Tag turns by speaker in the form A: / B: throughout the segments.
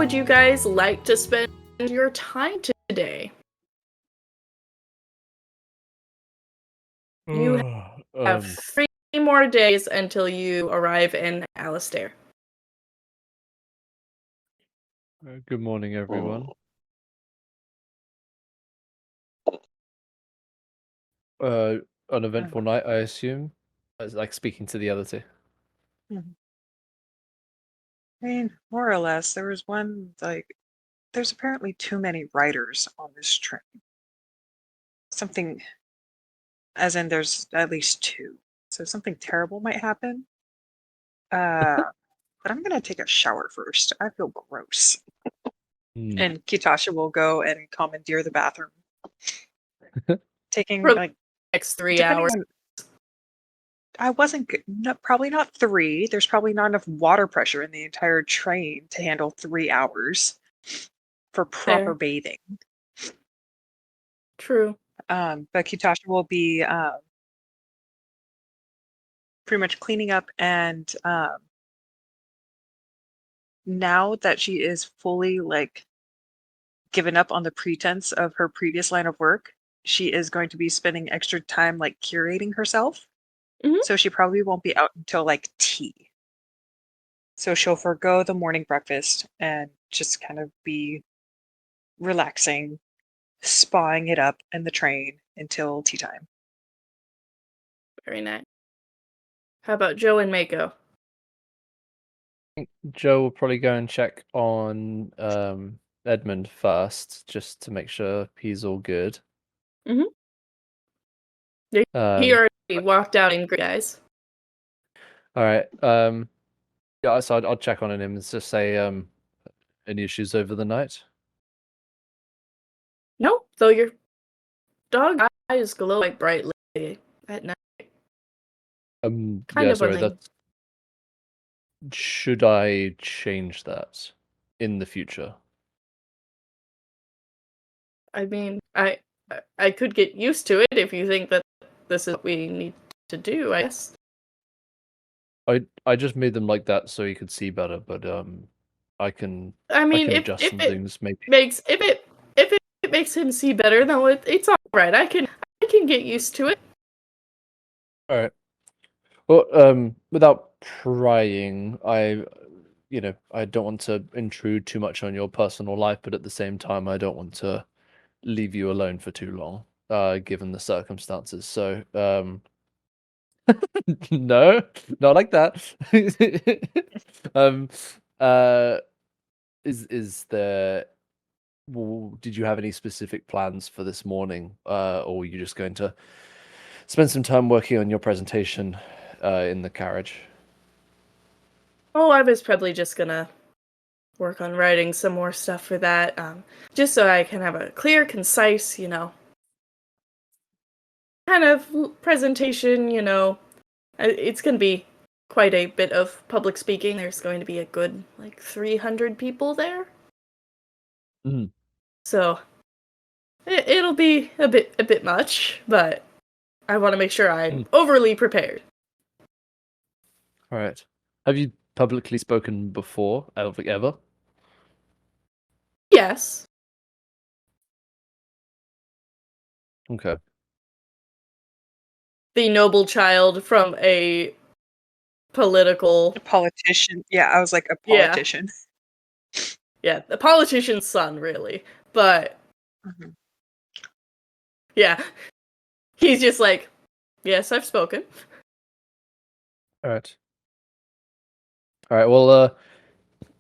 A: would you guys like to spend your time today? You have 3 more days until you arrive in Alistair.
B: Good morning, everyone. An eventful night, I assume. It's like speaking to the other two.
C: I mean, more or less. There was one, there's apparently too many riders on this train. Something, as in there's at least 2. So something terrible might happen. But I'm going to take a shower first. I feel gross. And Kitasha will go and commandeer the bathroom. Taking,
A: For the next 3 hours.
C: I wasn't, probably not 3. There's probably not enough water pressure in the entire train to handle 3 hours for proper bathing.
A: True.
C: But Kitasha will be pretty much cleaning up, and now that she is fully given up on the pretense of her previous line of work, she is going to be spending extra time curating herself. So she probably won't be out until tea. So she'll forego the morning breakfast and just kind of be relaxing, spawing it up in the train until tea time.
A: Very nice. How about Joe and Mako?
B: I think Joe will probably go and check on Edmund first, just to make sure he's all good.
A: He already walked out in guys.
B: All right. Yeah, so I'll check on him and just say, any issues over the night?
A: No, though your dog eyes glow brightly at night.
B: Yeah, sorry. That's. Should I change that in the future?
A: I mean, I could get used to it if you think that this is what we need to do, I guess.
B: I just made them like that so you could see better, but I can adjust some things maybe.
A: If it makes him see better, then it's all right. I can get used to it.
B: All right. Well, without prying, I don't want to intrude too much on your personal life, but at the same time, I don't want to leave you alone for too long, given the circumstances. So, no, not like that. Is there? Did you have any specific plans for this morning, or were you just going to spend some time working on your presentation in the carriage?
A: Oh, I was probably just gonna work on writing some more stuff for that, just so I can have a clear, concise, kind of presentation, It's gonna be quite a bit of public speaking. There's going to be a good, 300 people there. So, it'll be a bit much, but I want to make sure I'm overly prepared.
B: All right. Have you publicly spoken before, ever?
A: Yes.
B: Okay.
A: The noble child from a
C: politician. Yeah, I was like a politician.
A: Yeah, the politician's son, really. But yeah, he's just like, yes, I've spoken.
B: All right. Well,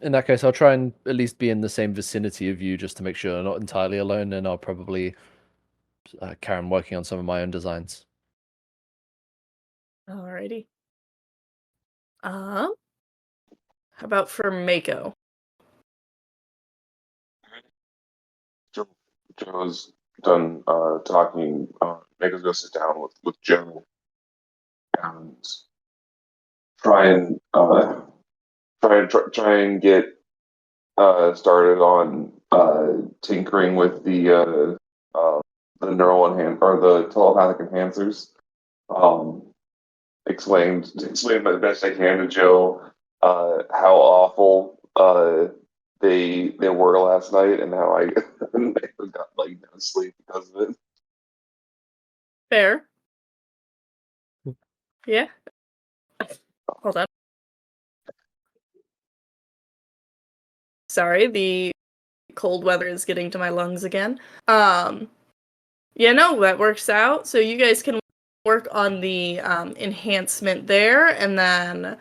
B: in that case, I'll try and at least be in the same vicinity of you, just to make sure I'm not entirely alone, and I'll probably carry on working on some of my own designs.
A: Alrighty. How about for Mako?
D: Joe's done talking. Mako's gonna sit down with Joe and try and get started on tinkering with the the telepathic enhancers. Explain the best I can to Joe how awful they were last night, and now I got like no sleep because of it.
A: Fair. Yeah. Hold on. Sorry, the cold weather is getting to my lungs again. Yeah, no, that works out. So you guys can work on the enhancement there, and then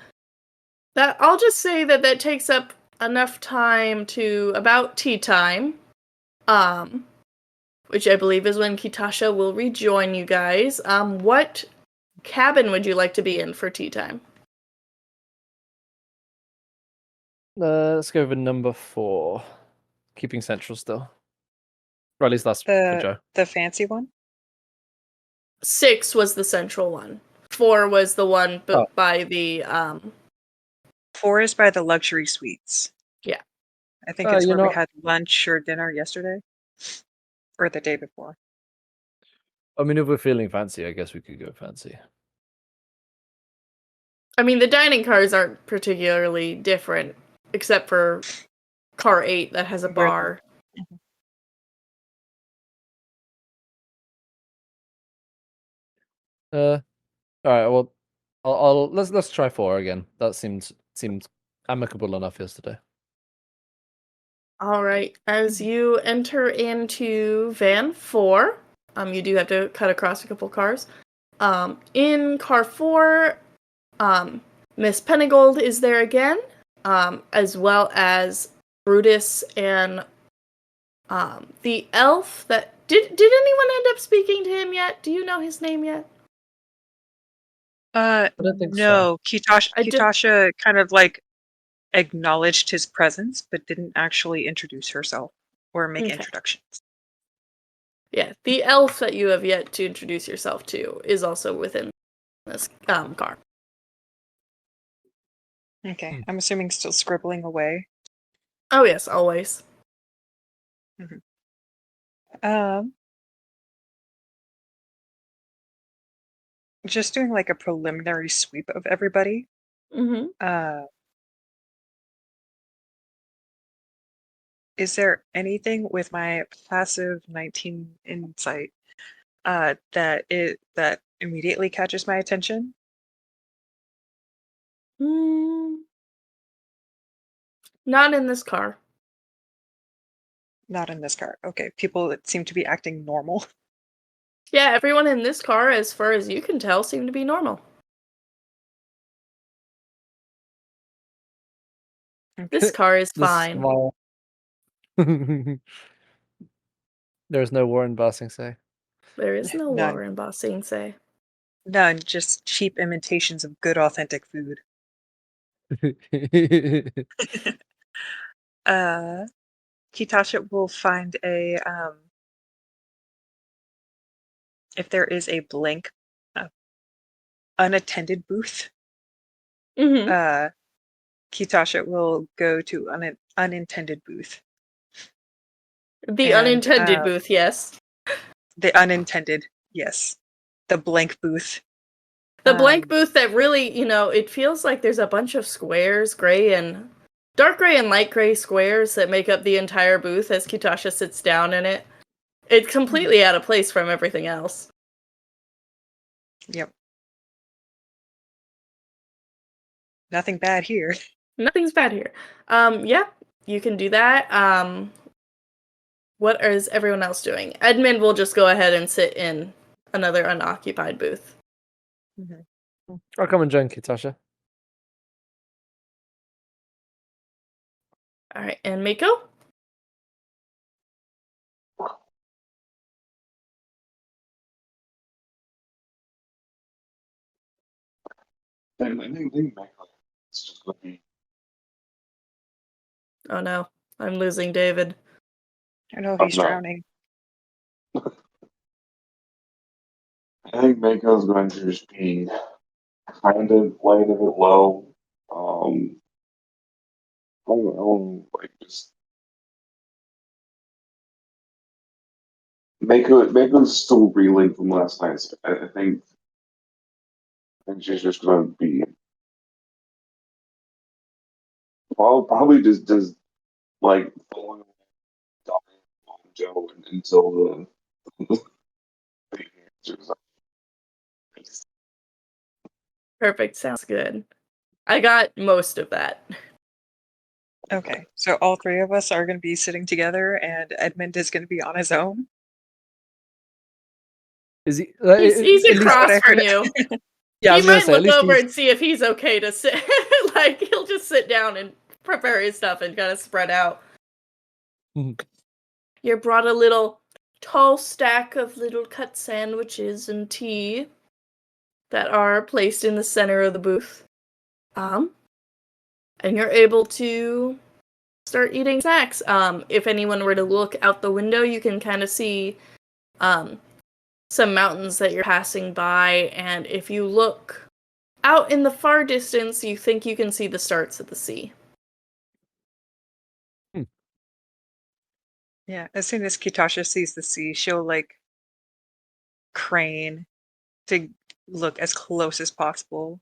A: that I'll just say that that takes up enough time to about tea time, which I believe is when Kitasha will rejoin you guys. What cabin would you like to be in for tea time?
B: Let's go with number 4. Keeping central still. Or at least that's for Joe.
C: The fancy one?
A: 6 was the central one. 4 was the one
B: Oh.
A: by the
C: 4 is by the luxury suites.
A: Yeah.
C: I think it's where we had lunch or dinner yesterday. Or the day before.
B: I mean, if we're feeling fancy, I guess we could go fancy.
A: I mean, the dining cars aren't particularly different, except for car 8 that has a bar.
B: All right. Well, I'll let's try 4 again. That seemed amicable enough yesterday.
A: All right. As you enter into van 4, you do have to cut across a couple cars. In car 4, Miss Pennigold is there again, as well as Brutus and the elf that did anyone end up speaking to him yet? Do you know his name yet?
B: I don't think
C: no.
B: so.
C: Kitasha kind of like acknowledged his presence, but didn't actually introduce herself or make introductions.
A: Yeah, the elf that you have yet to introduce yourself to is also within this car.
C: Okay, I'm assuming still scribbling away.
A: Oh yes, always.
C: Just doing like a preliminary sweep of everybody. Is there anything with my passive 19 insight that immediately catches my attention?
A: Not in this car.
C: Not in this car. Okay, people that seem to be acting normal.
A: Yeah, everyone in this car, as far as you can tell, seem to be normal. This car is fine.
B: There's no war in Ba Sing Se.
A: There is no
C: None.
A: war in Ba Sing Se.
C: None, just cheap imitations of good authentic food. Kitasha will find a if there is a blank unattended booth. Kitasha will go to an unintended booth.
A: The unintended booth, yes.
C: The unintended, yes. The blank booth.
A: The blank booth that really, it feels like there's a bunch of squares, dark gray and light gray squares that make up the entire booth as Kitasha sits down in it. It's completely out of place from everything else.
C: Yep. Nothing bad here.
A: Nothing's bad here. Yeah, you can do that. What is everyone else doing? Edmund will just go ahead and sit in another unoccupied booth.
B: I'll come and join Kitasha.
A: All right, and Mako?
D: I think it's just going to be.
A: Oh no, I'm losing David.
C: I know he's drowning.
D: I think Mako's going to just be kind of laying a bit low. Like just Mako's still reeling from last night. So I think she's just going to be probably just like falling dying on Joe until the answers.
A: Perfect. Sounds good. I got most of that.
C: Okay, so all three of us are going to be sitting together, and Edmund is going to be on his own.
B: Is he?
A: He's
B: at least,
C: What I
A: across from
C: heard.
A: you.
B: yeah, I
A: He
B: was gonna
A: might
B: say at
A: look
B: least
A: over
B: he's.
A: and see if he's okay to sit. Like, he'll just sit down and prepare his stuff and kind of spread out.
B: Mhm.
A: You brought a little tall stack of little cut sandwiches and tea that are placed in the center of the booth. And you're able to start eating snacks. If anyone were to look out the window, you can kind of see some mountains that you're passing by, and if you look out in the far distance, you think you can see the starts of the sea.
C: Yeah, as soon as Kitasha sees the sea, she'll like crane to look as close as possible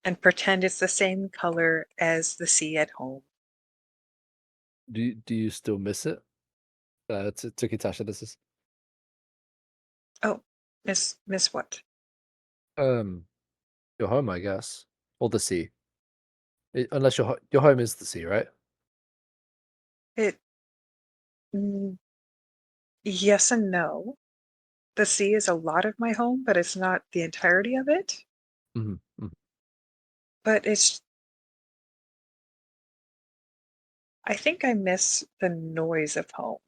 C: and pretend it's the same color as the sea at home.
B: Do you still miss it? To Kitasha, this is.
C: Oh, miss what?
B: Your home, I guess, or the sea. Unless your home is the sea, right?
C: It mm, yes and no. The sea is a lot of my home, but it's not the entirety of it.
B: Mm-hmm.
C: But I think I miss the noise of home.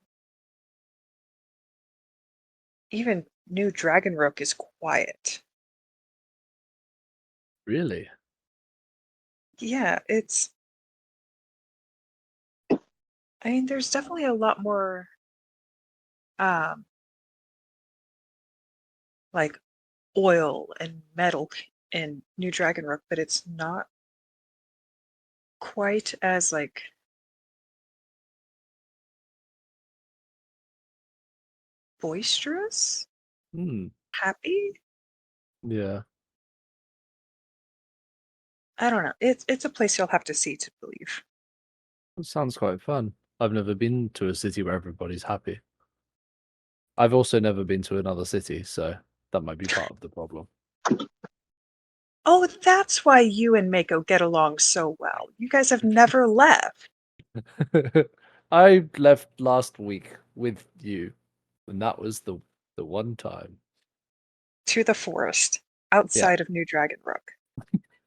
C: Even New Dragon Rook is quiet.
B: Really?
C: Yeah, I mean, there's definitely a lot more um like oil and metal in New Dragon Rook, but it's not quite as like boisterous,
B: Hmm.
C: happy.
B: Yeah.
C: I don't know. It's a place you'll have to see to believe.
B: That sounds quite fun. I've never been to a city where everybody's happy. I've also never been to another city, so that might be part of the problem.
C: Oh, that's why you and Mako get along so well. You guys have never left
B: I left last week with you, and that was the one time.
C: to the forest
B: Yeah,
C: outside of New Dragon Rook.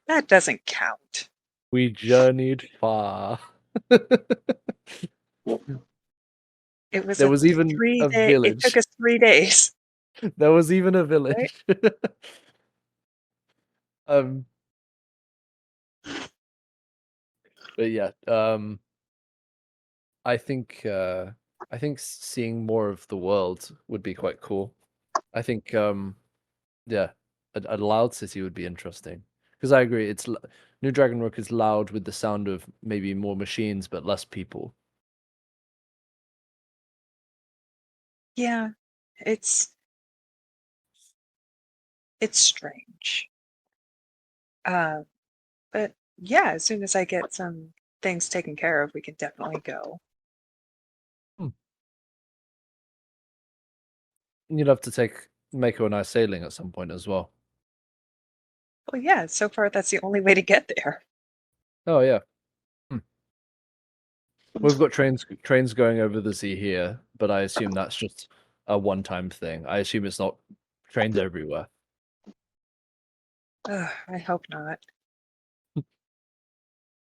C: That doesn't count.
B: we journeyed far.
C: It was
B: There
C: a
B: was even a
C: 3 day. It took
B: village.
C: us 3 days,
B: There was even a
C: right?
B: village. um, but yeah, I think seeing more of the world would be quite cool. I think yeah, a loud city would be interesting because I agree. New Dragon Rook is loud with the sound of maybe more machines but less people.
C: Yeah, it's strange. Uh, but yeah, as soon as I get some things taken care of, we can definitely go.
B: Hmm. You'd have to take Mako and I sailing at some point as well.
C: Well, yeah, so far that's the only way to get there.
B: Oh yeah. Hmm. We've got trains going over the sea here, but I assume that's just a one-time thing. I assume it's not trains everywhere.
C: Ugh, I hope not.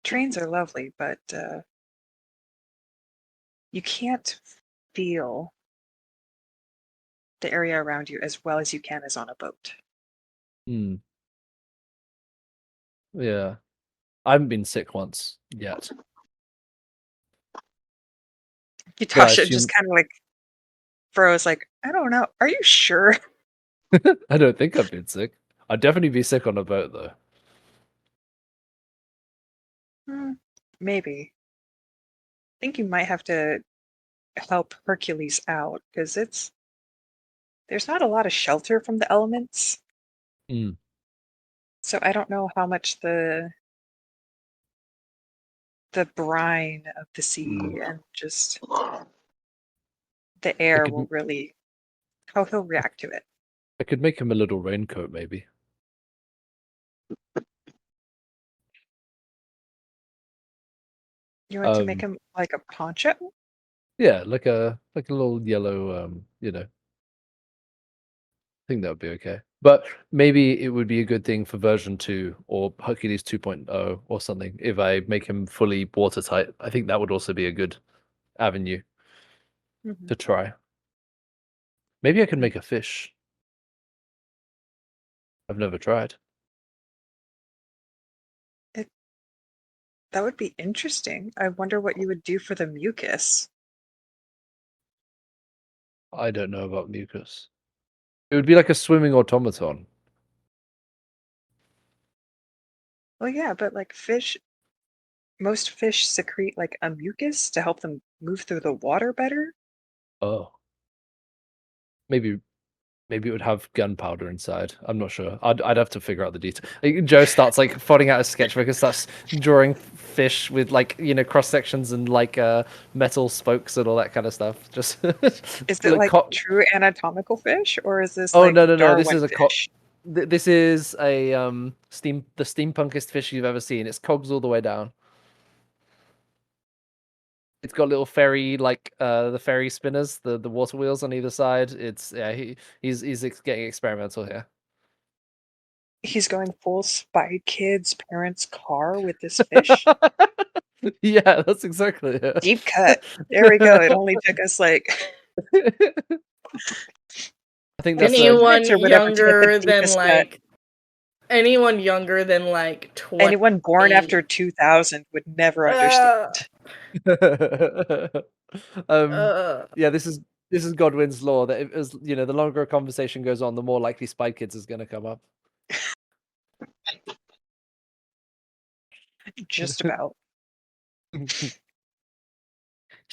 C: Trains are lovely, but you can't feel the area around you as well as you can as on a boat.
B: Hmm. Yeah. I haven't been sick once yet, but I
C: Yatasha just
B: assume
C: kind of like froze, like, I don't know. Are you sure?
B: I don't think I've been sick. I'd definitely be sick on a boat though.
C: Hmm, maybe. I think you might have to help Hercules out because there's not a lot of shelter from the elements.
B: Mm.
C: So I don't know how much the the brine of the sea and just the air will really how he'll react to it.
B: I could make him a little raincoat, maybe.
C: You want to make him like a poncho?
B: Yeah, like a little yellow, I think that would be okay. But maybe it would be a good thing for version 2 or Hercules 2.0 or something if I make him fully watertight. I think that would also be a good avenue to try. Maybe I could make a fish. I've never tried.
C: That would be interesting. I wonder what you would do for the mucus.
B: I don't know about mucus. It would be like a swimming automaton.
C: Well, yeah, but like most fish secrete like a mucus to help them move through the water better.
B: Oh. Maybe it would have gunpowder inside. I'm not sure. I'd have to figure out the detail. Joe starts like putting out a sketchbook and starts drawing fish with like cross sections and like metal spokes and all that kind of stuff. Just
C: is it like true anatomical fish or is this
B: Oh
C: like
B: no!
C: Darwin
B: This is a
C: fish?
B: This is a the steampunkest fish you've ever seen. It's cogs all the way down. It's got little ferry like the ferry spinners, the water wheels on either side. It's he's getting experimental here.
C: He's going full Spy Kids parents' car with this fish.
B: Yeah, that's exactly it.
C: Deep cut. There we go. It only took us like
B: I think that's
A: anyone younger than like 20.
C: Anyone born after 2000 would never understand.
B: Yeah, this is Godwin's law that as the longer a conversation goes on, the more likely Spy Kids is going to come up.
C: Just about.
A: Do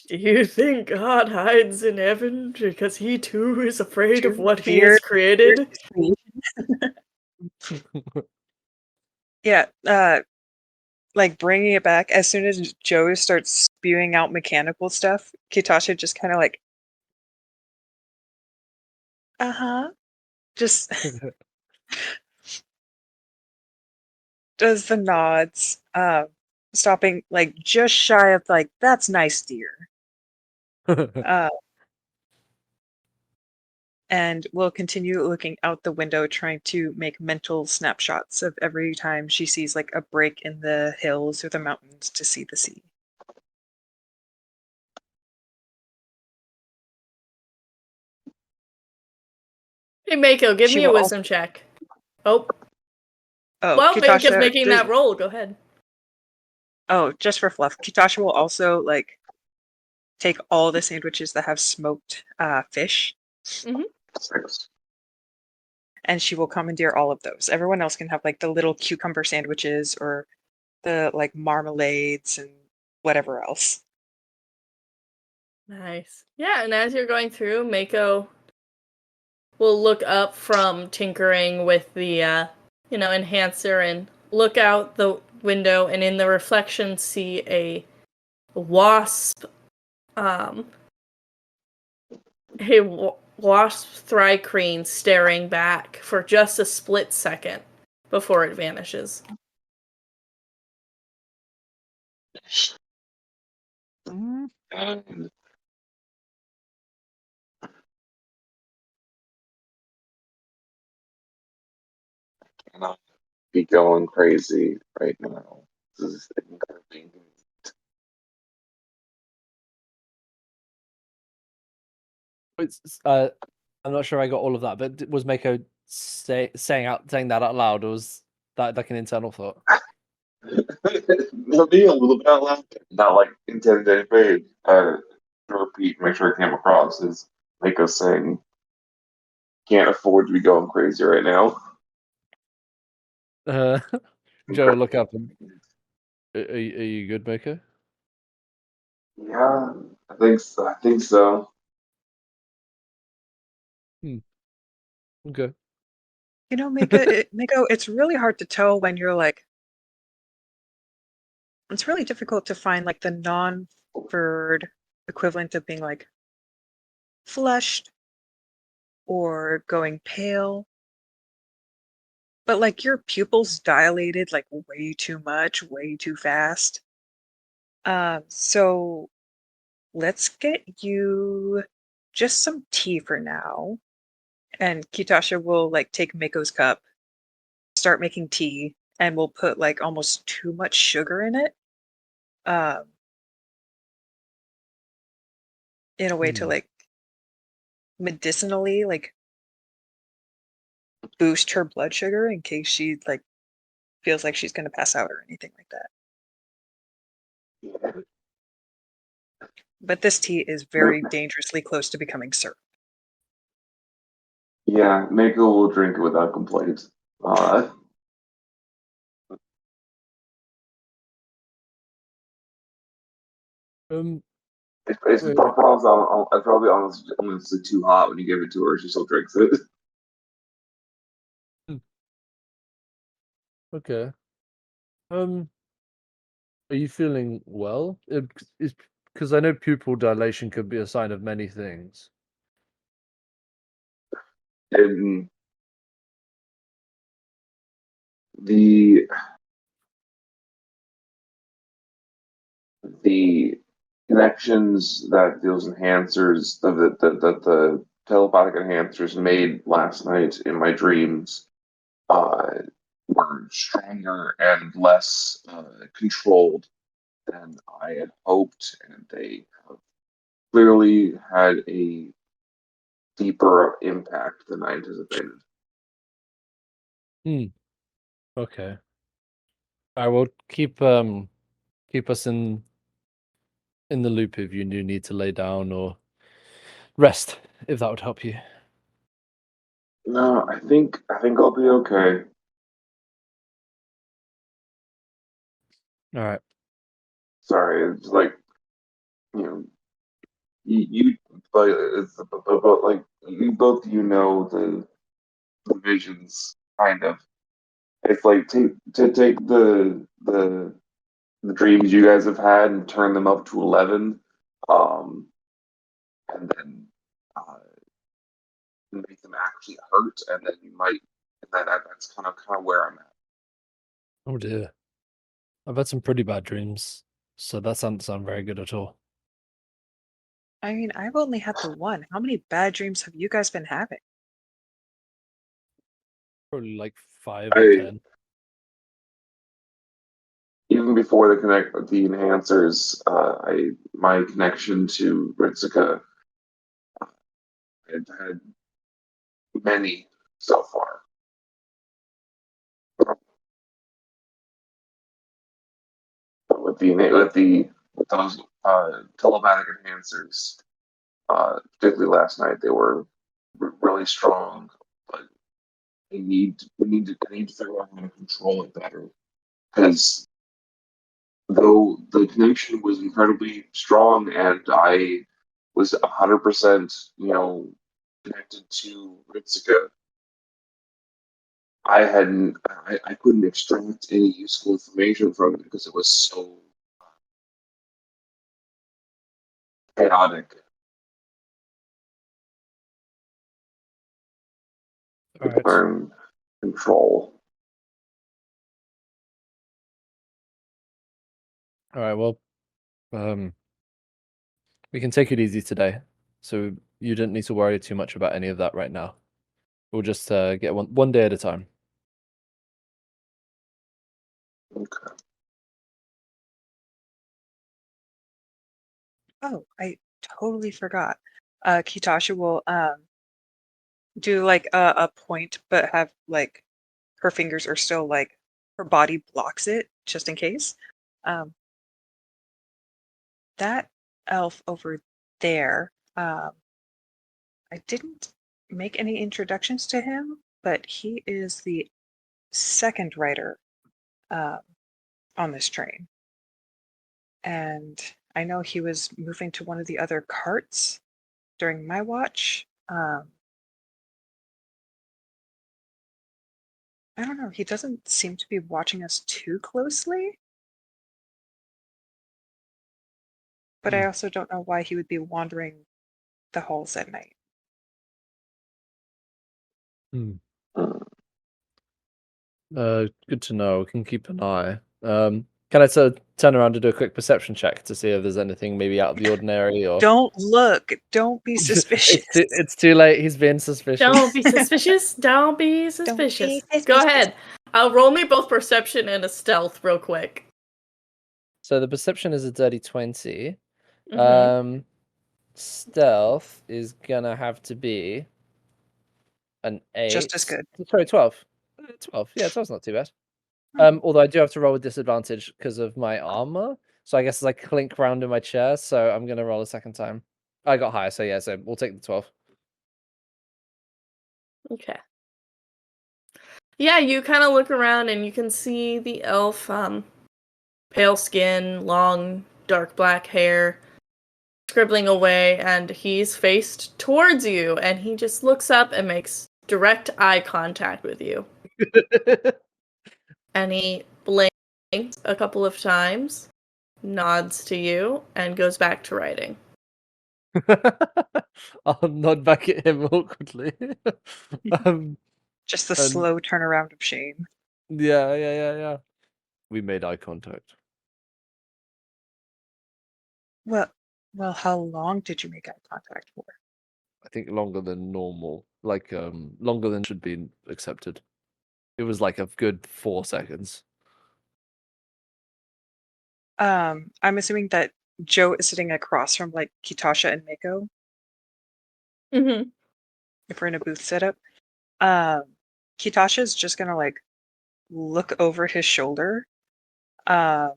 A: you think God hides in heaven because he too is afraid of what he has created?
C: Yeah, like bringing it back as soon as Joe starts spewing out mechanical stuff, Kitasha just kind of like, just does the nods, stopping like just shy of like, that's nice, dear. And we'll continue looking out the window, trying to make mental snapshots of every time she sees like a break in the hills or the mountains to see the sea.
A: Hey, Mako, give me a wisdom check. Oh, well, Mako's making that roll. Go ahead.
C: Oh, just for fluff, Kitasha will also like take all the sandwiches that have smoked fish. And she will commandeer all of those. Everyone else can have like the little cucumber sandwiches or the like marmalades and whatever else.
A: Nice. Yeah, and as you're going through, Mako will look up from tinkering with the enhancer and look out the window and in the reflection see a wasp wasp thrycreen staring back for just a split second before it vanishes.
D: Cannot be going crazy right now. This is inconvenient.
B: I'm not sure I got all of that, but was Mako saying that out loud, or was that like an internal thought?
D: Be a little bit out loud, not like intended to invade. To repeat, make sure it came across is Mako saying, "Can't afford to be going crazy right now."
B: Joe, look up. Are you good, Mako?
D: Yeah, I think so. I think so.
B: Okay.
C: You know, Mako, it's really hard to tell when you're like It's really difficult to find like the non-furred equivalent of being like flushed or going pale. But like your pupils dilated like way too much, way too fast. So let's get you just some tea for now. And Kitasha will like take Mako's cup, start making tea, and we'll put like almost too much sugar in it. Um, in a way to like medicinally like boost her blood sugar in case she like feels like she's gonna pass out or anything like that. But this tea is very dangerously close to becoming syrup.
D: Yeah, Mako will drink it without complaint. It's
B: Wait,
D: probably honestly too hot when you give it to her. She still drinks it.
B: okay. Are you feeling well? Is because I know pupil dilation could be a sign of many things.
D: And the the connections that those enhancers, the telepathic enhancers made last night in my dreams, uh, were stronger and less controlled than I had hoped, and they have clearly had a deeper impact than I anticipated.
B: Okay. I will keep us in the loop if you do need to lay down or rest, if that would help you.
D: No, I think I'll be okay.
B: All right.
D: Sorry, it's like you know you but like you both know the visions kind of. It's like to take the dreams you guys have had and turn them up to 11, um, and then make them actually hurt, and then you might, and that's kind of where I'm at.
B: Oh dear. I've had some pretty bad dreams, so that doesn't sound very good at all.
C: I mean, I've only had the one. How many bad dreams have you guys been having?
B: Probably like 5 or
D: I
B: 10.
D: Even before the enhancers, I my connection to Ritsuka had had many so far. But with those telepathic enhancers, particularly last night, they were really strong. But I need to figure out how to control it better because though the connection was incredibly strong and I was 100%, connected to Ritsuka, I couldn't extract any useful information from it because it was so chaotic.
B: All right.
D: Learn control.
B: All right. Well, we can take it easy today. So you don't need to worry too much about any of that right now. We'll just get one day at a time.
D: Okay.
C: Oh, I totally forgot. Kitasha will do like a point, but have like her fingers are still like her body blocks it just in case. Um, that elf over there, I didn't make any introductions to him, but he is the second rider um, on this train. And I know he was moving to one of the other carts during my watch. I don't know. He doesn't seem to be watching us too closely. But I also don't know why he would be wandering the halls at night.
B: Good to know. We can keep an eye. Can I turn around to do a quick perception check to see if there's anything maybe out of the ordinary or?
C: Don't look. Don't be suspicious.
B: It's too late. He's being suspicious.
A: Don't be suspicious. Don't be suspicious. Go ahead. I'll roll me both perception and a stealth real quick.
B: So the perception is a dirty 20.
A: Mm-hmm.
B: Stealth is gonna have to be an 8.
C: Just as good.
B: Sorry, 12. 12. Yeah, 12's not too bad. Although I do have to roll with disadvantage because of my armor. So I guess as I clink round in my chair, so I'm gonna roll a second time. I got higher, so yeah, so we'll take the 12.
A: Okay. Yeah, you kind of look around and you can see the elf, pale skin, long, dark black hair, scribbling away, and he's faced towards you, and he just looks up and makes direct eye contact with you. And he blinks a couple of times, nods to you, and goes back to writing.
B: I'll nod back at him awkwardly.
C: Just the
B: and-
C: slow turnaround of shame.
B: Yeah. We made eye contact.
C: Well, how long did you make eye contact for?
B: I think longer than normal. Like longer than should be accepted. It was like a good 4 seconds.
C: I'm assuming that Joe is sitting across from like Kitasha and Mako.
A: Mm-hmm.
C: If we're in a booth setup. Kitasha is just gonna like look over his shoulder and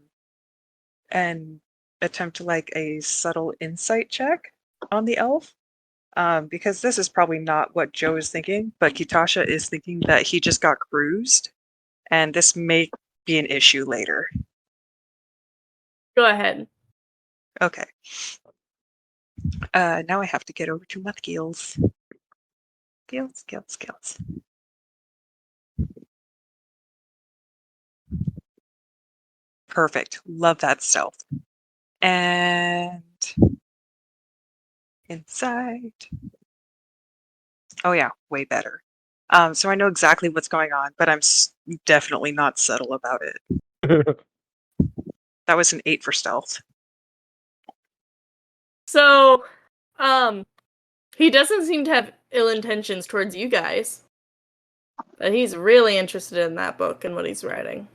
C: attempt like a subtle insight check on the elf. Because this is probably not what Joe is thinking, but Kitasha is thinking that he just got cruised, and this may be an issue later.
A: Go ahead.
C: Okay. Now I have to get over to my skills. Skills. Perfect. Love that stealth. And insight. Oh yeah, way better. So I know exactly what's going on, but I'm definitely not subtle about it. That was an 8 for stealth.
A: So, he doesn't seem to have ill intentions towards you guys. But he's really interested in that book and what he's writing.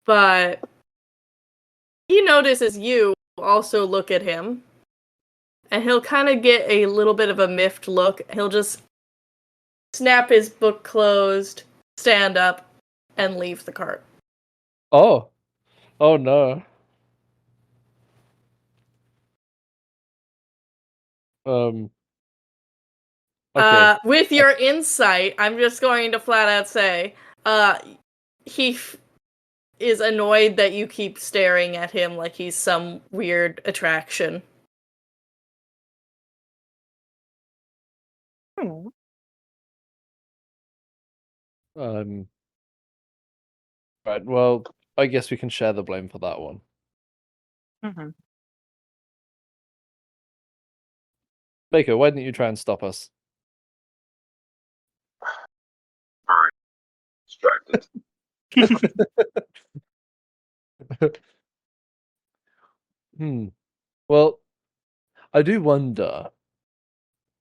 A: But he notices you also look at him. And he'll kind of get a little bit of a miffed look. He'll just snap his book closed, stand up, and leave the cart.
B: Oh no. Okay.
A: With your insight, I'm just going to flat out say, he is annoyed that you keep staring at him like he's some weird attraction.
B: Right, well, I guess we can share the blame for that one.
C: Mm-hmm.
B: Baker, why didn't you try and stop us?
D: Distracted.
B: Well, I do wonder.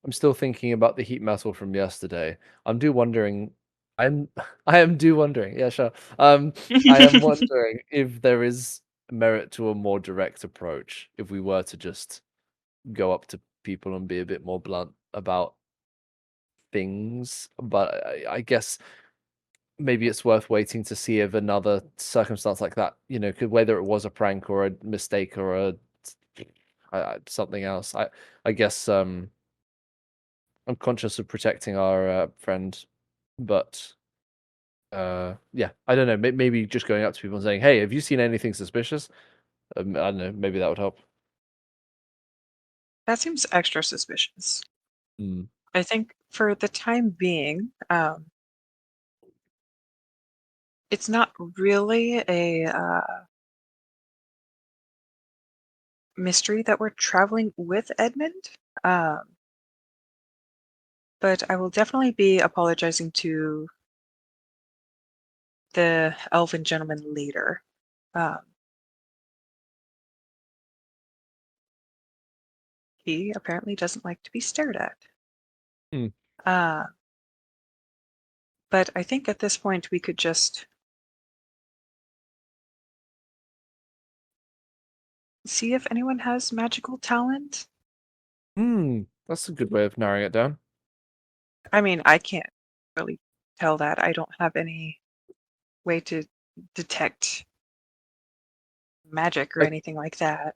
B: I'm still thinking about the heat metal from yesterday. I am wondering. Yeah, sure. I am wondering if there is merit to a more direct approach if we were to just go up to people and be a bit more blunt about things. But I guess maybe it's worth waiting to see if another circumstance like that, whether it was a prank or a mistake or something else. I guess I'm conscious of protecting our friend, but yeah, I don't know. Maybe just going up to people and saying, "Hey, have you seen anything suspicious?" I don't know. Maybe that would help.
C: That seems extra suspicious.
B: Mm.
C: I think for the time being, it's not really mystery that we're traveling with Edmund. But I will definitely be apologizing to the elven gentleman later. He apparently doesn't like to be stared at.
B: Hmm.
C: But I think at this point we could just see if anyone has magical talent.
B: That's a good way of narrowing it down.
C: I mean, I can't really tell that. I don't have any way to detect magic or
B: I-
C: anything like that.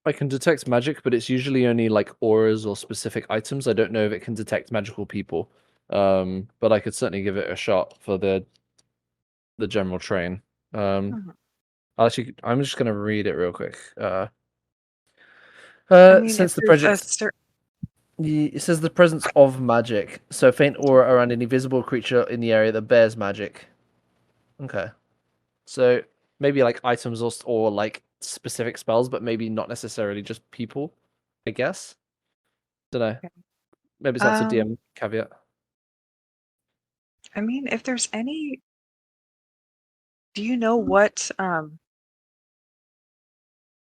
B: I can detect magic, but it's usually only like auras or specific items. I don't know if it can detect magical people. But I could certainly give it a shot for the general train.
C: Mhm.
B: Actually, I'm just gonna read it real quick.
C: I mean, if
B: Since the
C: there's a
B: project, it says the presence of magic, so faint aura around any visible creature in the area that bears magic. Okay, so maybe like items or like specific spells, but maybe not necessarily just people. I guess. Don't know.
C: Okay.
B: Maybe that's a DM caveat.
C: I mean, if there's any, do you know what?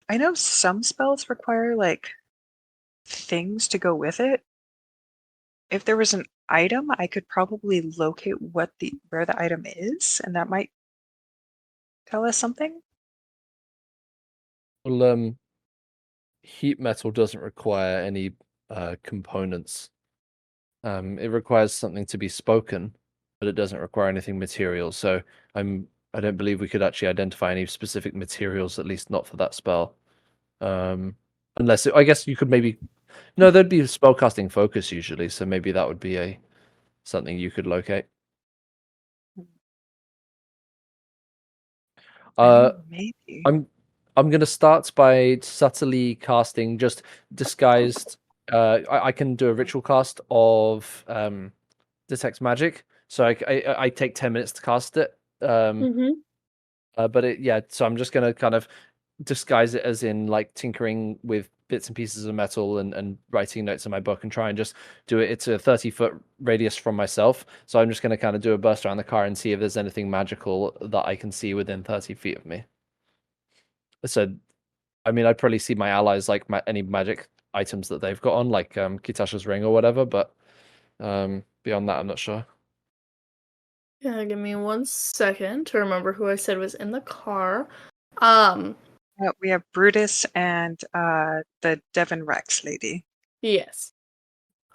C: I know some spells require like things to go with it. If there was an item, I could probably locate where the item is, and that might tell us something.
B: Well, heat metal doesn't require any components. It requires something to be spoken, but it doesn't require anything material. So I don't believe we could actually identify any specific materials, at least not for that spell. Unless I guess you could maybe no, there'd be spellcasting focus usually, so maybe that would be something you could locate.
C: I
B: Uh,
C: mean, maybe.
B: I'm gonna start by subtly casting just disguised. I can do a ritual cast of detect magic, so I take 10 minutes to cast it. But yeah, so I'm just gonna kind of disguise it as in like tinkering with bits and pieces of metal and writing notes in my book and try and just do it. It's a 30-foot radius from myself, so I'm just gonna kind of do a burst around the car and see if there's anything magical that I can see within 30 feet of me. So, I mean, I'd probably see my allies like any magic items that they've got on, like Kitasha's ring or whatever, but beyond that, I'm not sure.
A: Yeah, give me 1 second to remember who I said was in the car. Um,
C: We have Brutus and the Devon Rex lady.
A: yes.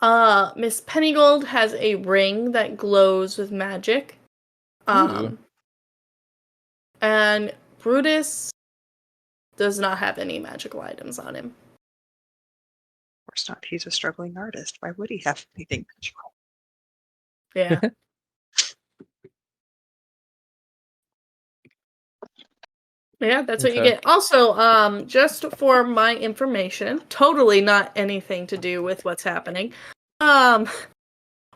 A: Miss Pennygold has a ring that glows with magic.
B: Ooh.
A: And Brutus does not have any magical items on him.
C: Of course not. He's a struggling artist. Why would he have anything magical?
A: Yeah. Yeah, that's what you
B: Okay.
A: get. Also, just for my information, totally not anything to do with what's happening.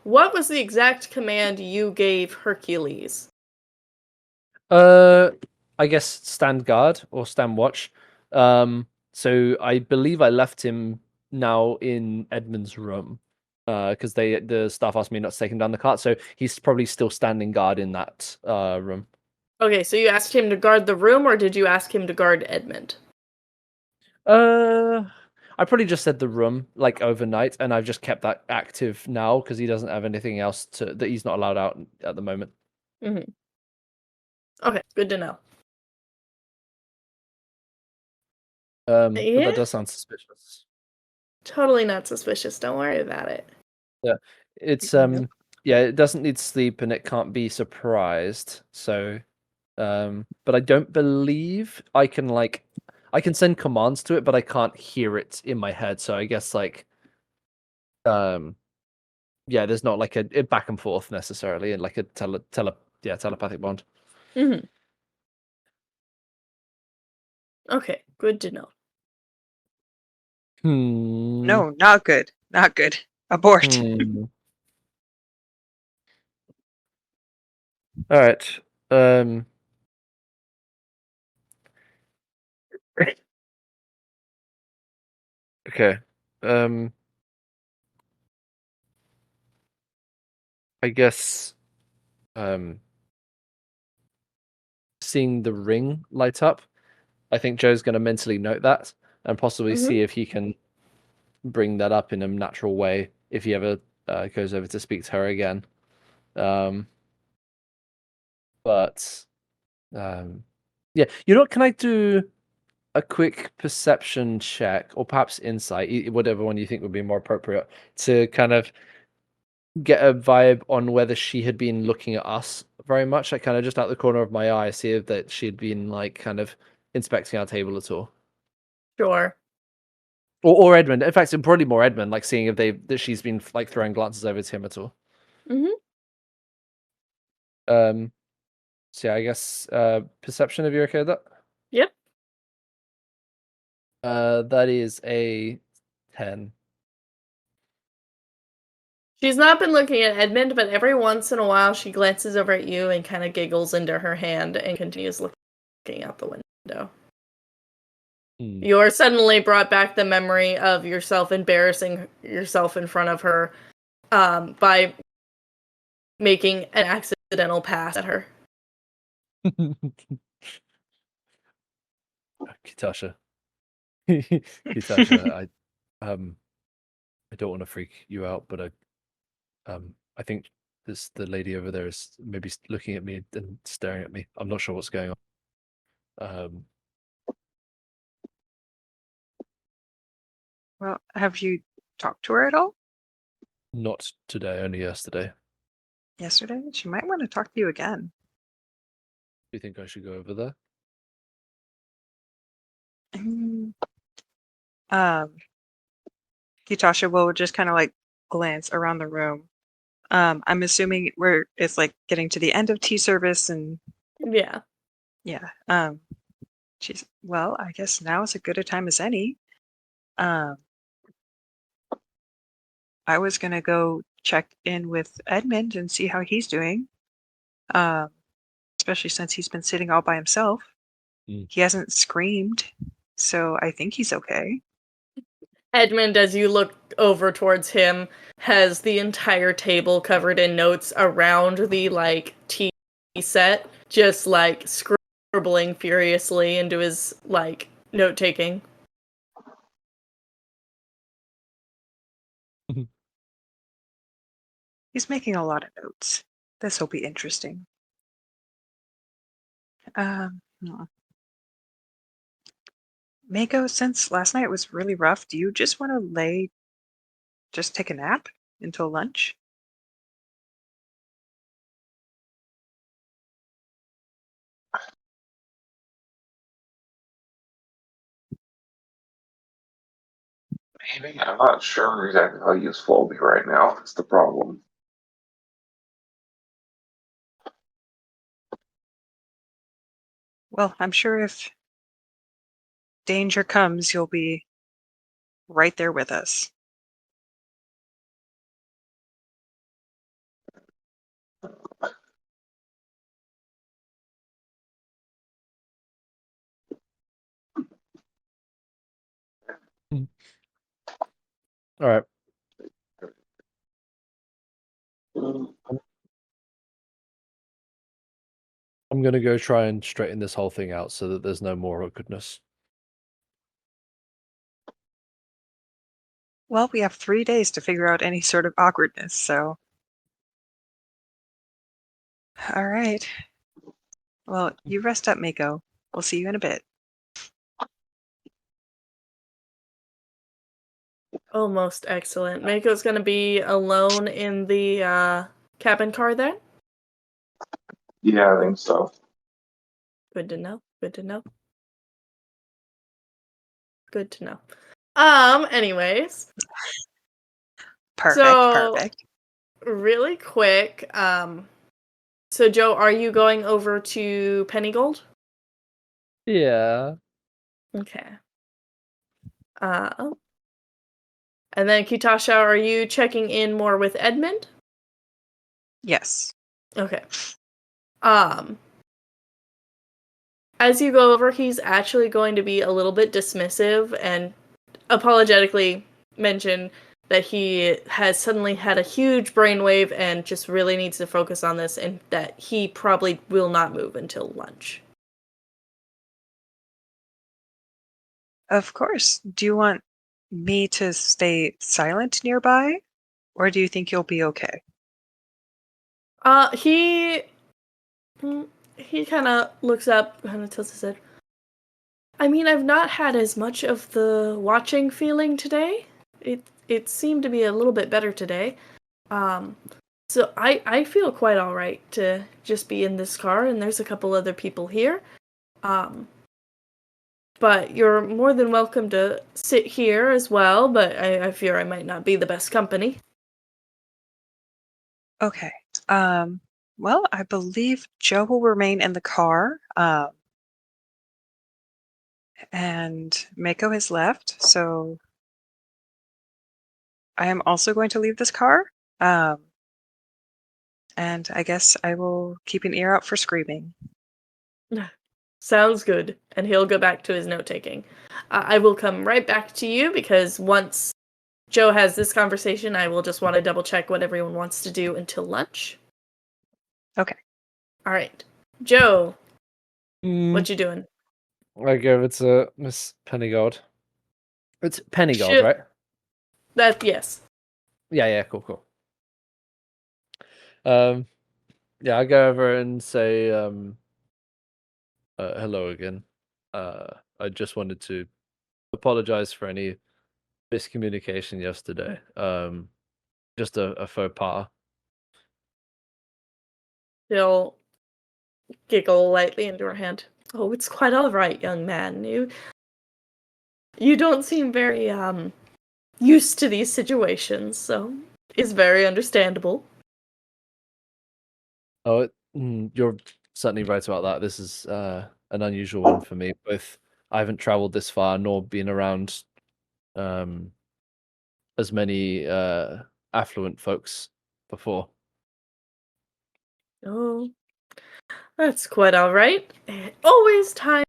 A: What was the exact command you gave Hercules?
B: I guess stand guard or stand watch. So I believe I left him now in Edmund's room. Because the staff asked me not to take him down the cart, so he's probably still standing guard in that room.
A: Okay, so you asked him to guard the room, or did you ask him to guard Edmund?
B: I probably just said the room like overnight, and I've just kept that active now because he doesn't have anything else that he's not allowed out at the moment.
A: Mm-hmm. Okay, good to know.
B: But
A: Yeah,
B: that does sound suspicious.
A: totally not suspicious. Don't worry about it.
B: Yeah, it's
C: Nope.
B: yeah, it doesn't need sleep and it can't be surprised. So, but I don't believe I can I can send commands to it, but I can't hear it in my head. So I guess yeah, there's not like a back and forth necessarily, and like a telepathic bond.
A: Mm-hmm. Okay, good to know.
C: No, not good. Not good. Abort.
B: All right. Um. Okay. I guess seeing the ring light up, I think Joe's going to mentally note that and possibly see if he can bring that up in a natural way if he ever goes over to speak to her again. But yeah, can I do a quick perception check or perhaps insight, whatever one you think would be more appropriate, to kind of get a vibe on whether she had been looking at us very much, like kind of just out the corner of my eye, see if that she'd been like kind of inspecting our table at all.
A: Sure.
B: Or Edmund. In fact, probably more Edmund, like seeing if that she's been like throwing glances over to him at all. So yeah, I guess perception, if you're okay with that.
A: Yep.
B: That is a 10.
A: She's not been looking at Edmund, but every once in a while she glances over at you and kind of giggles into her hand and continues looking out the window. You are suddenly brought back the memory of yourself embarrassing yourself in front of her by making an accidental pass at her.
B: Kitasha. Kitasha, I don't want to freak you out, but I think the lady over there is maybe looking at me and staring at me. I'm not sure what's going on.
C: Well, have you talked to her at all?
B: Not today, only yesterday.
C: Yesterday? She might want to talk to you again.
B: Do you think I should go over there?
C: Kitasha will just kind of like glance around the room. I'm assuming it's like getting to the end of tea service and
A: Yeah.
C: She's well, I guess now is as good a time as any. I was gonna go check in with Edmund and see how he's doing. Especially since he's been sitting all by himself. He hasn't screamed, so I think he's okay.
A: Edmund, as you look over towards him, has the entire table covered in notes around the tea set, just scribbling furiously into his note taking.
C: He's making a lot of notes. This will be interesting. Mako, since last night was really rough, do you just want to just take a nap until lunch?
D: Maybe. I'm not sure exactly how useful I'll be right now. That's the problem.
C: Well, I'm sure if danger comes, you'll be right there with us.
B: All right. I'm gonna go try and straighten this whole thing out so that there's no more awkwardness.
C: Well, we have 3 days to figure out any sort of awkwardness, so. All right. Well, you rest up, Mako. We'll see you in a bit.
A: Oh, most excellent. Mako's gonna be alone in the cabin car then?
D: Yeah, I think so.
A: Good to know. Good to know. Good to know. Anyways.
C: Perfect.
A: Really quick, so Joe, are you going over to Pennygold?
B: Yeah.
A: Okay. And then Kitasha, are you checking in more with Edmund?
C: Yes.
A: Okay. As you go over, he's actually going to be a little bit dismissive and apologetically mention that he has suddenly had a huge brainwave and just really needs to focus on this, and that he probably will not move until lunch.
C: Of course. Do you want me to stay silent nearby, or do you think you'll be okay?
A: He kind of looks up, kind of tilts his head. I mean, I've not had as much of the watching feeling today. It seemed to be a little bit better today. So I feel quite all right to just be in this car, and there's a couple other people here. But you're more than welcome to sit here as well, but I fear I might not be the best company.
C: Okay. Well, I believe Joe will remain in the car. And Mako has left, so I am also going to leave this car. And I guess I will keep an ear out for screaming.
A: Sounds good. And he'll go back to his note-taking. I will come right back to you, because once Joe has this conversation, I will just want to double-check what everyone wants to do until lunch.
C: Okay.
A: All right. Joe, what you doing?
B: I go over to Miss Pennygold. It's Pennygold, right?
A: Yes.
B: Yeah, cool. Yeah, I go over and say, hello again. I just wanted to apologize for any miscommunication yesterday. Just a faux pas.
A: She'll giggle lightly into her hand. Oh, it's quite all right, young man. You don't seem very used to these situations, so it's very understandable.
B: Oh, you're certainly right about that. This is an unusual one for me. Both I haven't traveled this far nor been around as many affluent folks before.
A: Oh, that's quite all right. Always time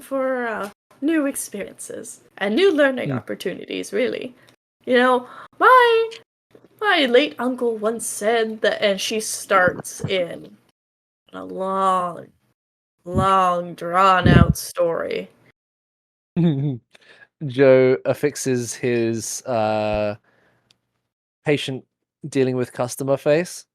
A: for new experiences and new learning opportunities, really. You know, my late uncle once said that, and she starts in a long, drawn-out story.
B: Joe affixes his patient dealing with customer face,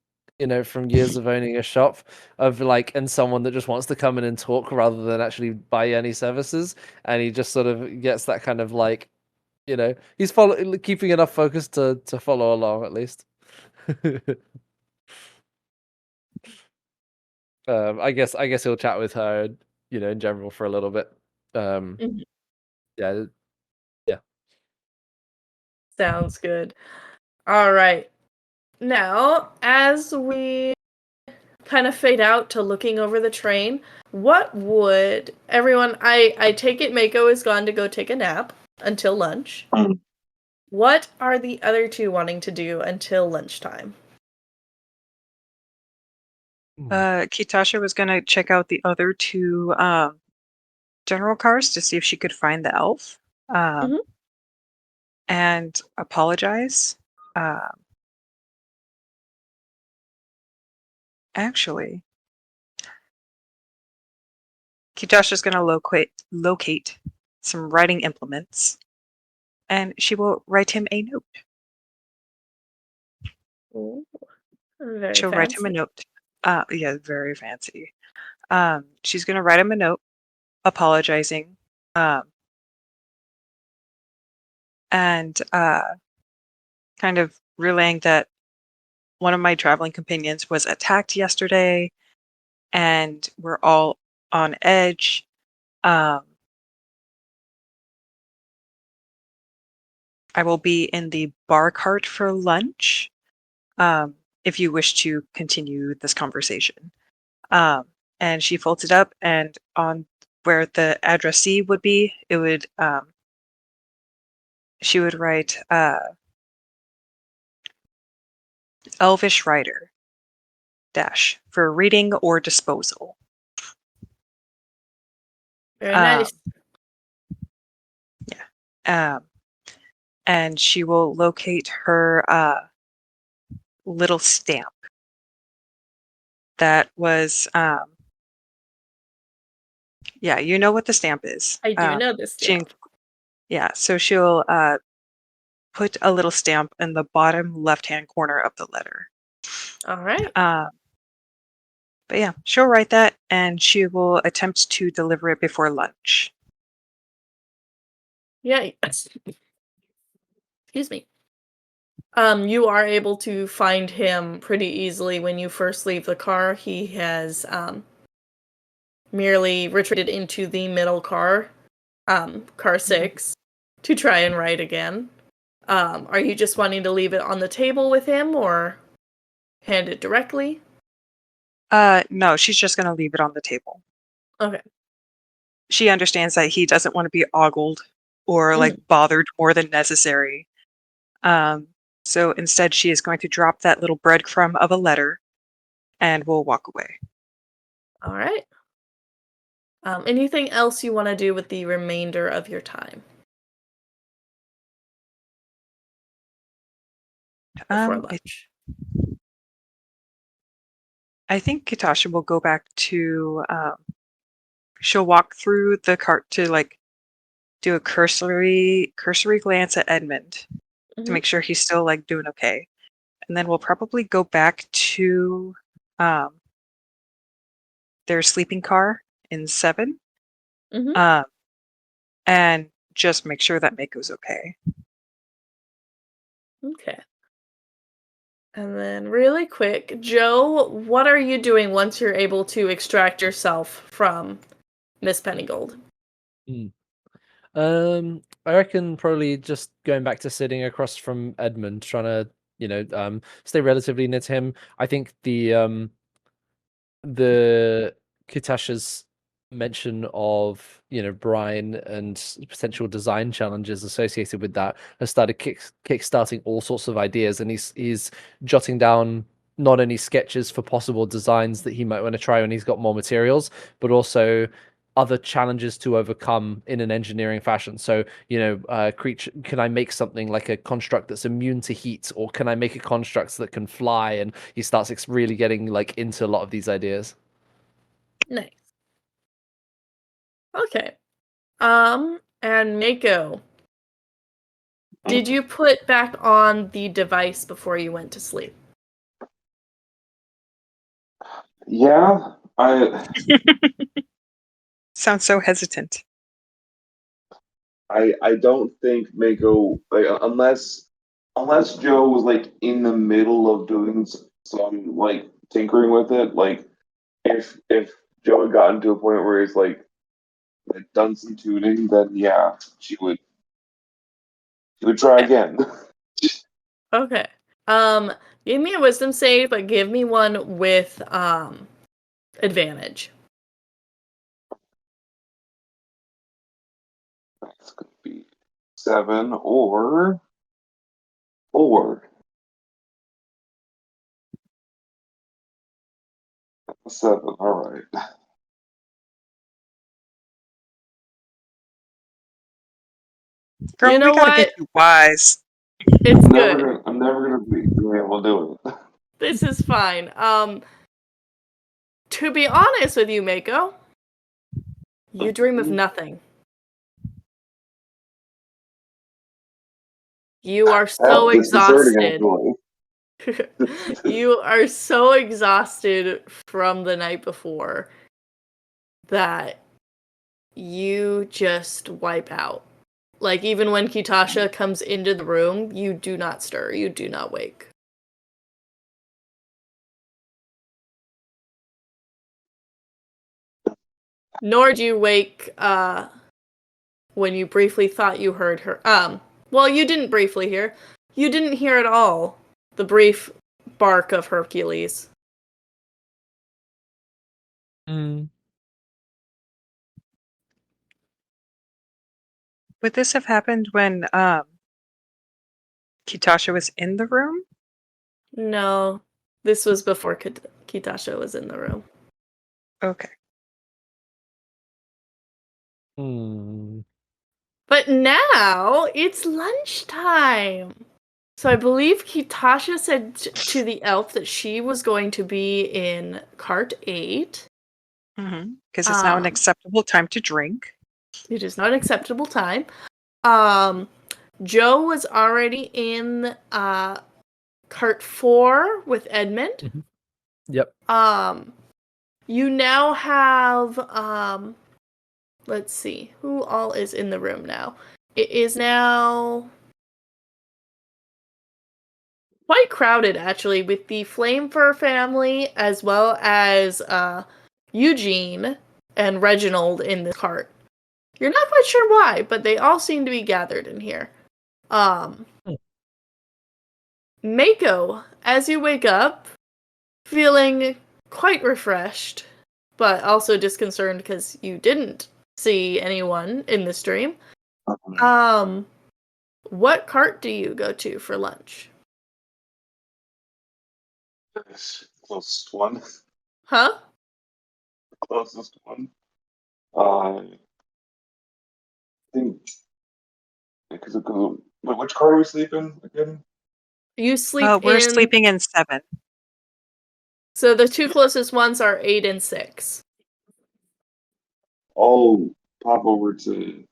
B: from years of owning a shop, of like, and someone that just wants to come in and talk rather than actually buy any services, and he just sort of gets that kind of like, he's keeping enough focus to follow along at least. I guess he'll chat with her, in general for a little bit.
A: Mhm.
B: Yeah.
A: Sounds good. All right. Now, as we kind of fade out to looking over the train, what would everyone? I take it Mako is gone to go take a nap until lunch. What are the other two wanting to do until lunchtime?
C: Kitasha was going to check out the other two general cars to see if she could find the elf
A: Mhm.
C: and apologize. Actually, Kitasha's going to locate some writing implements, and she will write him a note.
A: Ooh, very
C: She'll write him a
A: fancy.
C: note. Yeah, very fancy. She's going to write him a note apologizing, and kind of relaying that one of my traveling companions was attacked yesterday, and we're all on edge. I will be in the bar cart for lunch, if you wish to continue this conversation. And she folds it up, and on where the addressee would be, it would she would write Elvish Writer dash for reading or disposal.
A: Very nice.
C: Yeah. and she will locate her little stamp that was yeah, you know what the stamp is.
A: I do know this
C: She,
A: stamp.
C: yeah, so she'll put a little stamp in the bottom left-hand corner of the letter.
A: All right.
C: But yeah, she'll write that and she will attempt to deliver it before lunch.
A: Yeah. Excuse me. You are able to find him pretty easily when you first leave the car. He has merely retreated into the middle car, car 6, to try and write again. Are you just wanting to leave it on the table with him or hand it directly?
C: No, she's just going to leave it on the table.
A: Okay.
C: She understands that he doesn't want to be ogled or like bothered more than necessary. So instead, she is going to drop that little breadcrumb of a letter and will walk away.
A: All right. Anything else you want to do with the remainder of your time before lunch?
C: I think Katasha will go back to. She'll walk through the cart to like do a cursory glance at Edmund to make sure he's still like doing okay, and then we'll probably go back to their sleeping car in 7, and just make sure that Mako's okay.
A: Okay. And then really quick, Joe, what are you doing once you're able to extract yourself from Miss Pennygold?
B: I reckon probably just going back to sitting across from Edmund, trying to, stay relatively near to him. I think the Katasha's mention of Brian and potential design challenges associated with that has started kickstarting all sorts of ideas, and he's jotting down not only sketches for possible designs that he might want to try when he's got more materials, but also other challenges to overcome in an engineering fashion. So, creature, can I make something like a construct that's immune to heat, or can I make a construct that can fly? And he starts really getting like into a lot of these ideas.
A: Nice. Okay. And Mako, did you put back on the device before you went to sleep?
D: Yeah, I
C: Sounds so hesitant.
D: I don't think Mako, like, unless Joe was like in the middle of doing some like tinkering with it, like if Joe had gotten to a point where he's like done some tuning, then yeah, she would try again.
A: Okay. Give me a wisdom save, but give me one with advantage.
D: That's gonna be 7 or 4. 7. All right.
C: Girl,
A: You know
C: we gotta
A: what?
C: get you wise.
A: It's good.
D: I'm never gonna be able to do it.
A: This is fine. To be honest with you, Mako, you dream of nothing. You are so
D: That's disconcerting,
A: exhausted.
D: actually.
A: You are so exhausted from the night before that you just wipe out. Like, even when Kitasha comes into the room, you do not stir, you do not wake. Nor do you wake, when you briefly thought you heard her. Well, you didn't briefly hear. You didn't hear at all the brief bark of Hercules.
B: Mm.
C: Would this have happened when Kitasha was in the room?
A: No, this was before Kitasha was in the room.
C: Okay.
B: Hmm.
A: But now it's lunchtime. So I believe Kitasha said to the elf that she was going to be in cart 8.
C: Because it's now an acceptable time to drink.
A: It is not an acceptable time. Joe was already in cart 4 with Edmund.
B: Mm-hmm. Yep.
A: You now have let's see, who all is in the room now. It is now quite crowded, actually, with the Flamefur family as well as Eugene and Reginald in the cart. You're not quite sure why, but they all seem to be gathered in here. Mako, as you wake up, feeling quite refreshed, but also disconcerted because you didn't see anyone in the stream. What cart do you go to for lunch?
D: Closest one.
A: Huh?
D: Closest one. I think because which car are we sleeping again?
A: You sleep
C: We're
A: in.
C: sleeping in 7.
A: So the two closest ones are 8 and 6.
D: I'll pop over to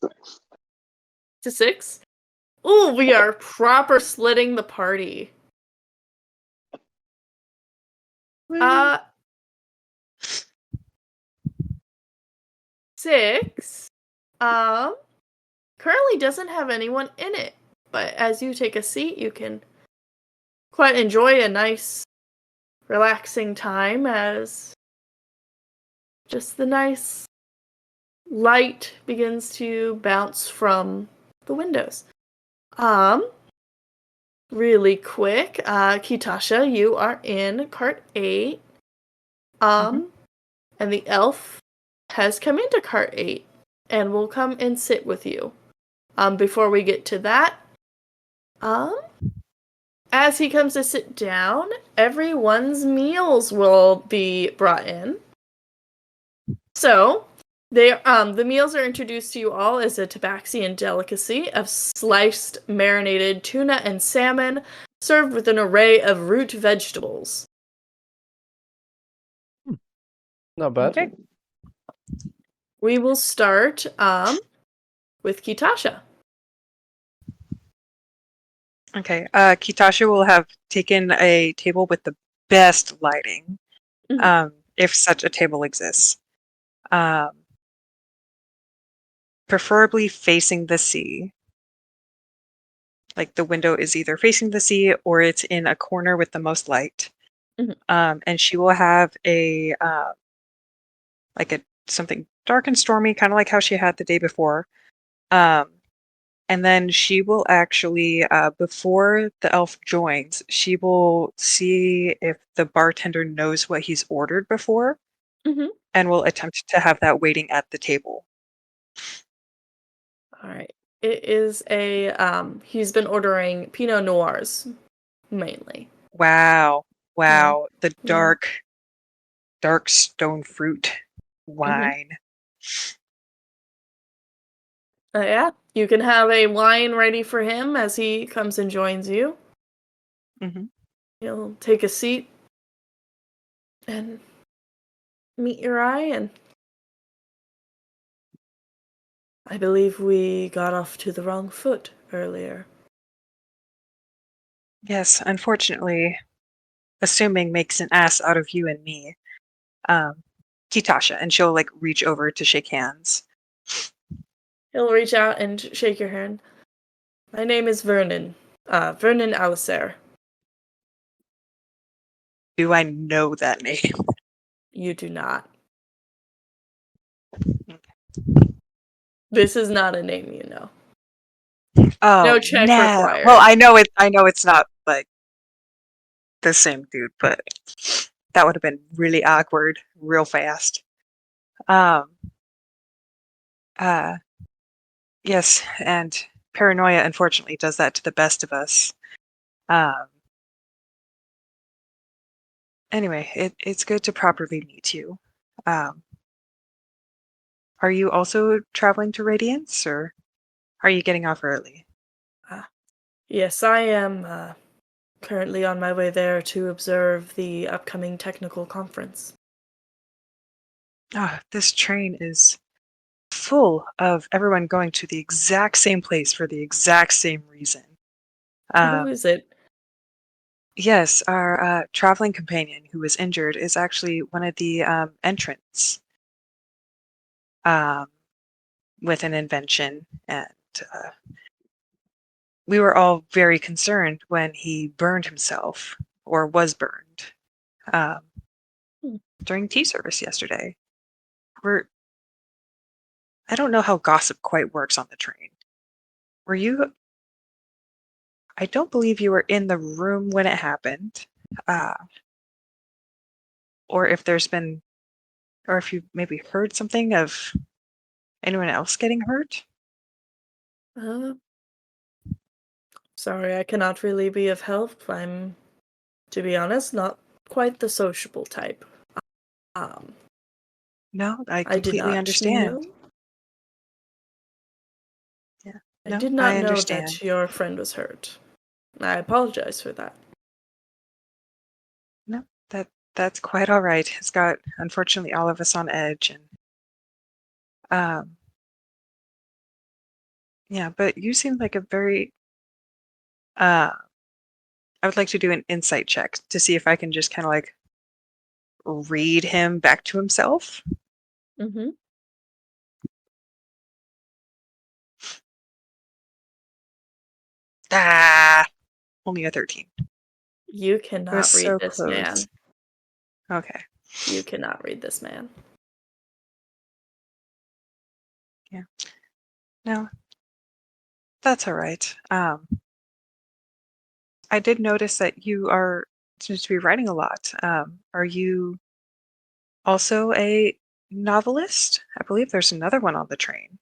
D: 6.
A: To 6? Ooh, we are proper splitting the party. Uh, 6, currently doesn't have anyone in it. But as you take a seat, you can quite enjoy a nice, relaxing time as just the nice light begins to bounce from the windows. Really quick, Kitasha, you are in cart 8. And the elf has come into cart 8 and will come and sit with you. Before we get to that, as he comes to sit down, everyone's meals will be brought in. So, the meals are introduced to you all as a Tabaxian delicacy of sliced marinated tuna and salmon, served with an array of root vegetables.
B: Not bad.
C: Okay.
A: We will start with Kitasha.
C: Okay. Kitasha will have taken a table with the best lighting, if such a table exists. Preferably facing the sea. Like the window is either facing the sea or it's in a corner with the most light. And she will have a something dark and stormy, kind of like how she had the day before. And then she will actually, before the elf joins, she will see if the bartender knows what he's ordered before, and will attempt to have that waiting at the table.
A: All right. It is he's been ordering Pinot Noirs, mainly.
C: Wow.
A: Yeah.
C: The dark stone fruit wine.
A: Yeah, you can have a wine ready for him as he comes and joins you. He'll take a seat and meet your eye, and I believe we got off to the wrong foot earlier.
C: Yes, unfortunately, assuming makes an ass out of you and me. Kitasha, and she'll reach over to shake hands.
A: He'll reach out and shake your hand. My name is Vernon. Vernon Alistair.
C: Do I know that name?
A: You do not. This is not a name you know.
C: Oh,
A: no check required.
C: Well, I know it's not the same dude, but that would have been really awkward real fast. Yes, and paranoia unfortunately does that to the best of us. Anyway, it's good to properly meet you. Are are you also traveling to Radiance, or are you getting off early?
A: Yes, I am currently on my way there to observe the upcoming technical conference.
C: This train is full of everyone going to the exact same place for the exact same reason.
A: Who is it?
C: Yes, our traveling companion who was injured is actually one of the entrants with an invention, and we were all very concerned when he burned himself, or was burned, during tea service yesterday. I don't know how gossip quite works on the train. Were you? I don't believe you were in the room when it happened, or if you maybe heard something of anyone else getting hurt.
A: Sorry, I cannot really be of help. I'm, to be honest, not quite the sociable type.
C: No, I
A: I did
C: completely
A: not
C: understand.
A: know.
C: Yeah,
A: I
C: no,
A: did not
C: I
A: know
C: understand.
A: that your friend was hurt. I apologize for that.
C: No, that's quite all right. It's got, unfortunately, all of us on edge, and yeah. But you seem like a very. I would like to do an insight check to see if I can just kind of like read him back to himself.
A: Mm-hmm.
C: Only a 13.
A: You
C: It was
A: cannot read
C: so
A: this
C: close.
A: man.
C: Okay.
A: You cannot read this man.
C: Yeah. No, that's all right. I did notice that you seems to be writing a lot. Are you also a novelist? I believe there's another one on the train.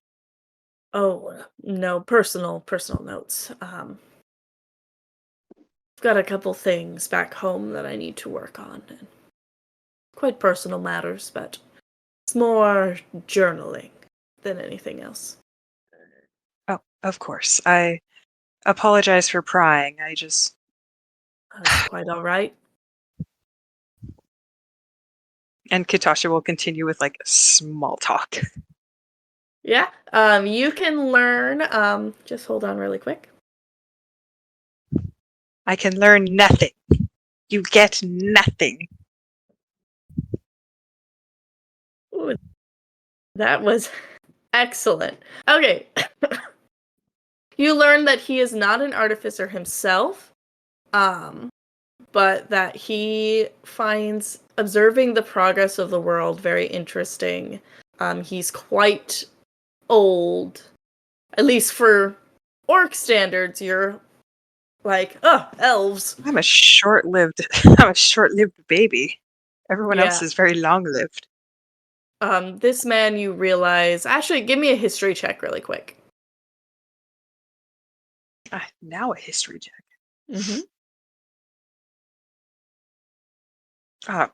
A: Oh, no, personal notes. I've got a couple things back home that I need to work on. And quite personal matters, but it's more journaling than anything else.
C: Oh, of course. I apologize for prying.
A: That's quite all right.
C: And Katasha will continue with like small talk.
A: Yeah, you can learn, just hold on really quick.
C: I can learn nothing. You get nothing.
A: Ooh, that was excellent. Okay. You learn that he is not an artificer himself, but that he finds observing the progress of the world very interesting. He's quite old, at least for orc standards. You're like, oh, elves.
C: I'm a short-lived baby. Everyone else
A: Yeah.
C: is very long-lived.
A: This man, you realize, actually, give me a history check really quick.
C: Now a history check.
A: Mm-hmm.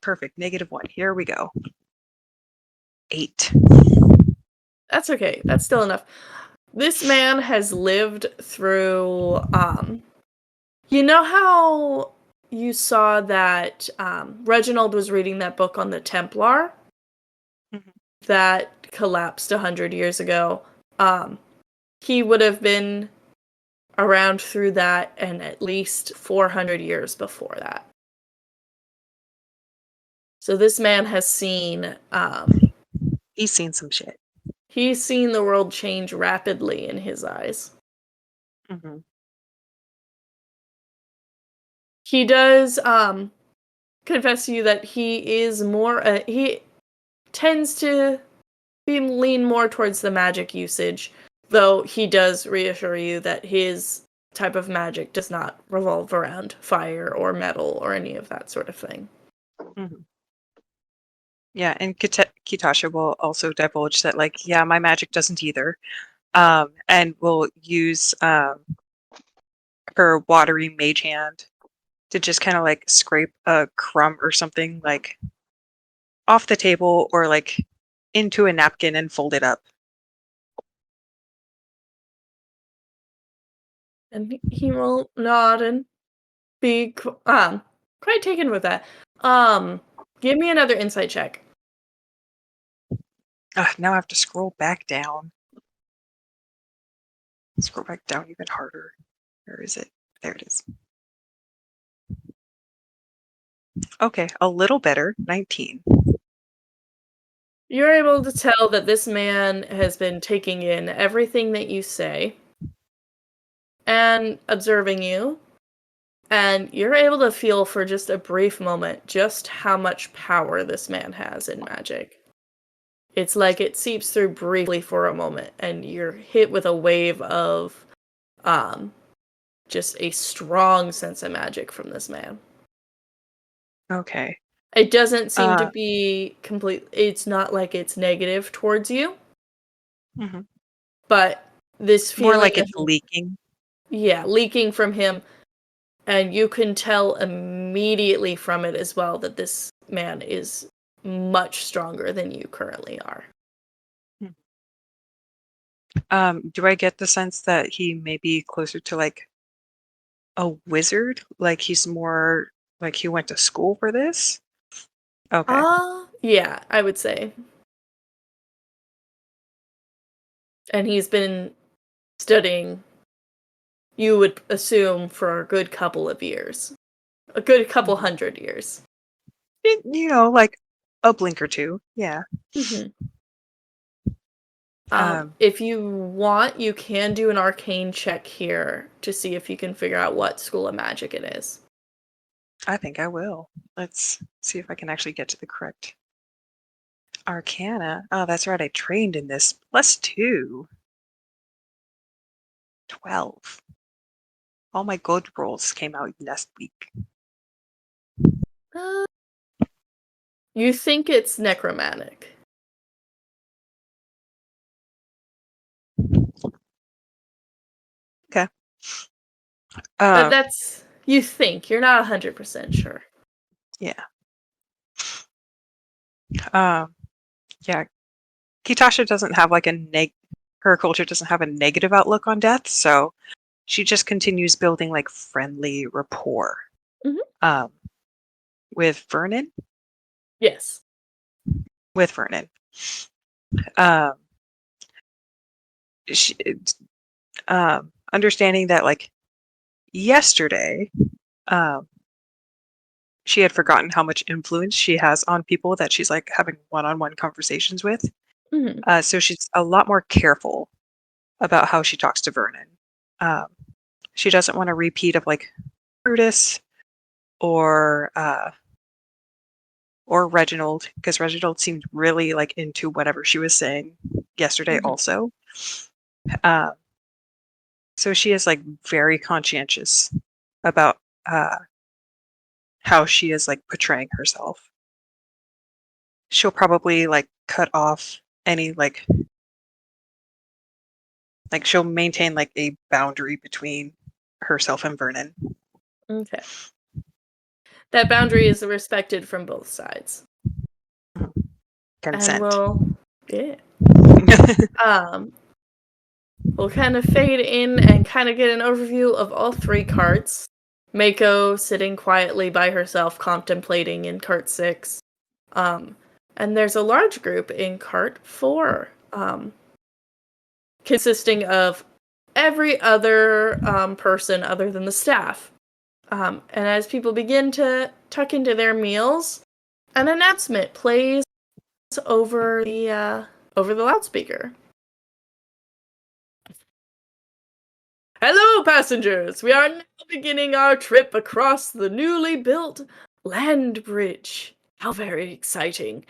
C: Perfect. -1. Here we go. 8.
A: That's okay. That's still enough. This man has lived through, you know how you saw that Reginald was reading that book on the Templar
C: Mhm.
A: that collapsed 100 years ago? He would have been around through that and at least 400 years before that. So this man has seen,
C: He's seen some shit.
A: he's seen the world change rapidly in his eyes.
C: Mhm.
A: He does confess to you that he is more he tends to lean more towards the magic usage, though he does reassure you that his type of magic does not revolve around fire or metal or any of that sort of thing.
C: Mhm. Yeah, and Kitasha will also divulge that, like, yeah, my magic doesn't either. And will use her watery mage hand to just kind of like scrape a crumb or something like off the table or like into a napkin and fold it up.
A: And he will nod and be quite taken with that. Give me another insight check.
C: Now I have to scroll back down. Scroll back down even harder. Where is it? There it is. Okay, a little better. 19.
A: You're able to tell that this man has been taking in everything that you say and observing you, and you're able to feel for just a brief moment just how much power this man has in magic. It's like it seeps through briefly for a moment, and you're hit with a wave of just a strong sense of magic from this man.
C: Okay.
A: It doesn't seem to be it's not like it's negative towards you,
C: Mm-hmm.
A: but this feeling
C: More like
A: of,
C: it's leaking.
A: yeah, leaking from him, and you can tell immediately from it as well that this man is much stronger than you currently are.
C: Do I get the sense that he may be closer to like a wizard? Like he's more like he went to school for this? Okay.
A: Yeah, I would say. And he's been studying, you would assume, for a good couple of years. A good couple 100 years.
C: You know, like a blink or two. Yeah.
A: Mm-hmm. If you want, you can do an arcane check here to see if you can figure out what school of magic it is.
C: I think I will. Let's see if I can actually get to the correct arcana. Oh, that's right. I trained in this. +2. 12. All my good rolls came out last week.
A: You think it's necromantic.
C: Okay.
A: But that's, you think. You're not 100% sure.
C: Yeah. Yeah. Kitasha doesn't have like her culture doesn't have a negative outlook on death, so she just continues building like friendly rapport.
A: Mm-hmm.
C: With Vernon.
A: Yes.
C: With Vernon. She, understanding that like yesterday, she had forgotten how much influence she has on people that she's like having one-on-one conversations with.
A: Mm-hmm.
C: So she's a lot more careful about how she talks to Vernon. She doesn't want a repeat of like Brutus or Reginald, because Reginald seemed really like into whatever she was saying yesterday also. So she is like very conscientious about how she is like portraying herself. She'll probably like cut off any like she'll maintain like a boundary between herself and Vernon.
A: Okay. That boundary is respected from both sides.
C: Consent.
A: And we'll kind of fade in and kind of get an overview of all three carts. Mako sitting quietly by herself, contemplating in cart 6. And there's a large group in cart 4, consisting of every other person other than the staff. And as people begin to tuck into their meals, an announcement plays over the loudspeaker. Hello, passengers! We are now beginning our trip across the newly built land bridge. How very exciting.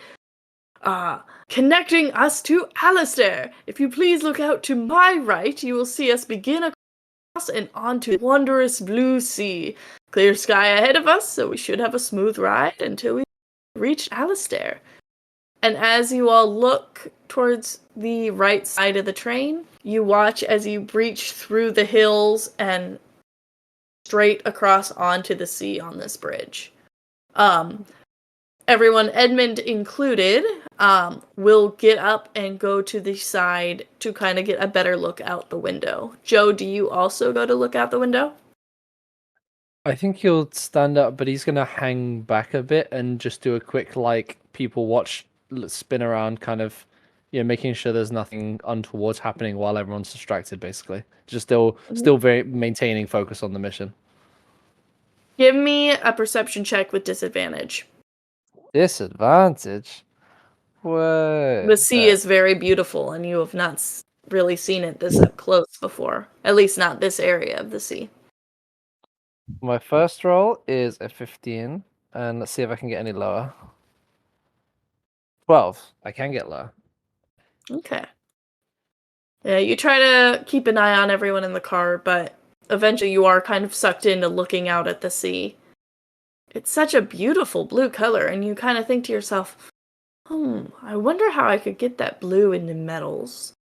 A: Connecting us to Alistair. If you please look out to my right, you will see us begin across and onto the wondrous blue sea. Clear sky ahead of us, so we should have a smooth ride until we reach Alistair. And as you all look towards the right side of the train, you watch as you breach through the hills and straight across onto the sea on this bridge. Everyone, Edmund included, will get up and go to the side to kind of get a better look out the window. Joe, do you also go to look out the window?
B: I think he'll stand up, but he's gonna hang back a bit and just do a quick people watch, spin around, kind of, making sure there's nothing untoward happening while everyone's distracted. Basically, just still very maintaining focus on the mission.
A: Give me a perception check with disadvantage.
B: Disadvantage. What?
A: The sea is very beautiful, and you have not really seen it this up close before. At least not this area of the sea.
B: My first roll is a 15, and let's see if I can get any lower. 12. I can get lower.
A: Okay. Yeah, you try to keep an eye on everyone in the car, but eventually you are kind of sucked into looking out at the sea. It's such a beautiful blue color, and you kind of think to yourself, I wonder how I could get that blue into metals.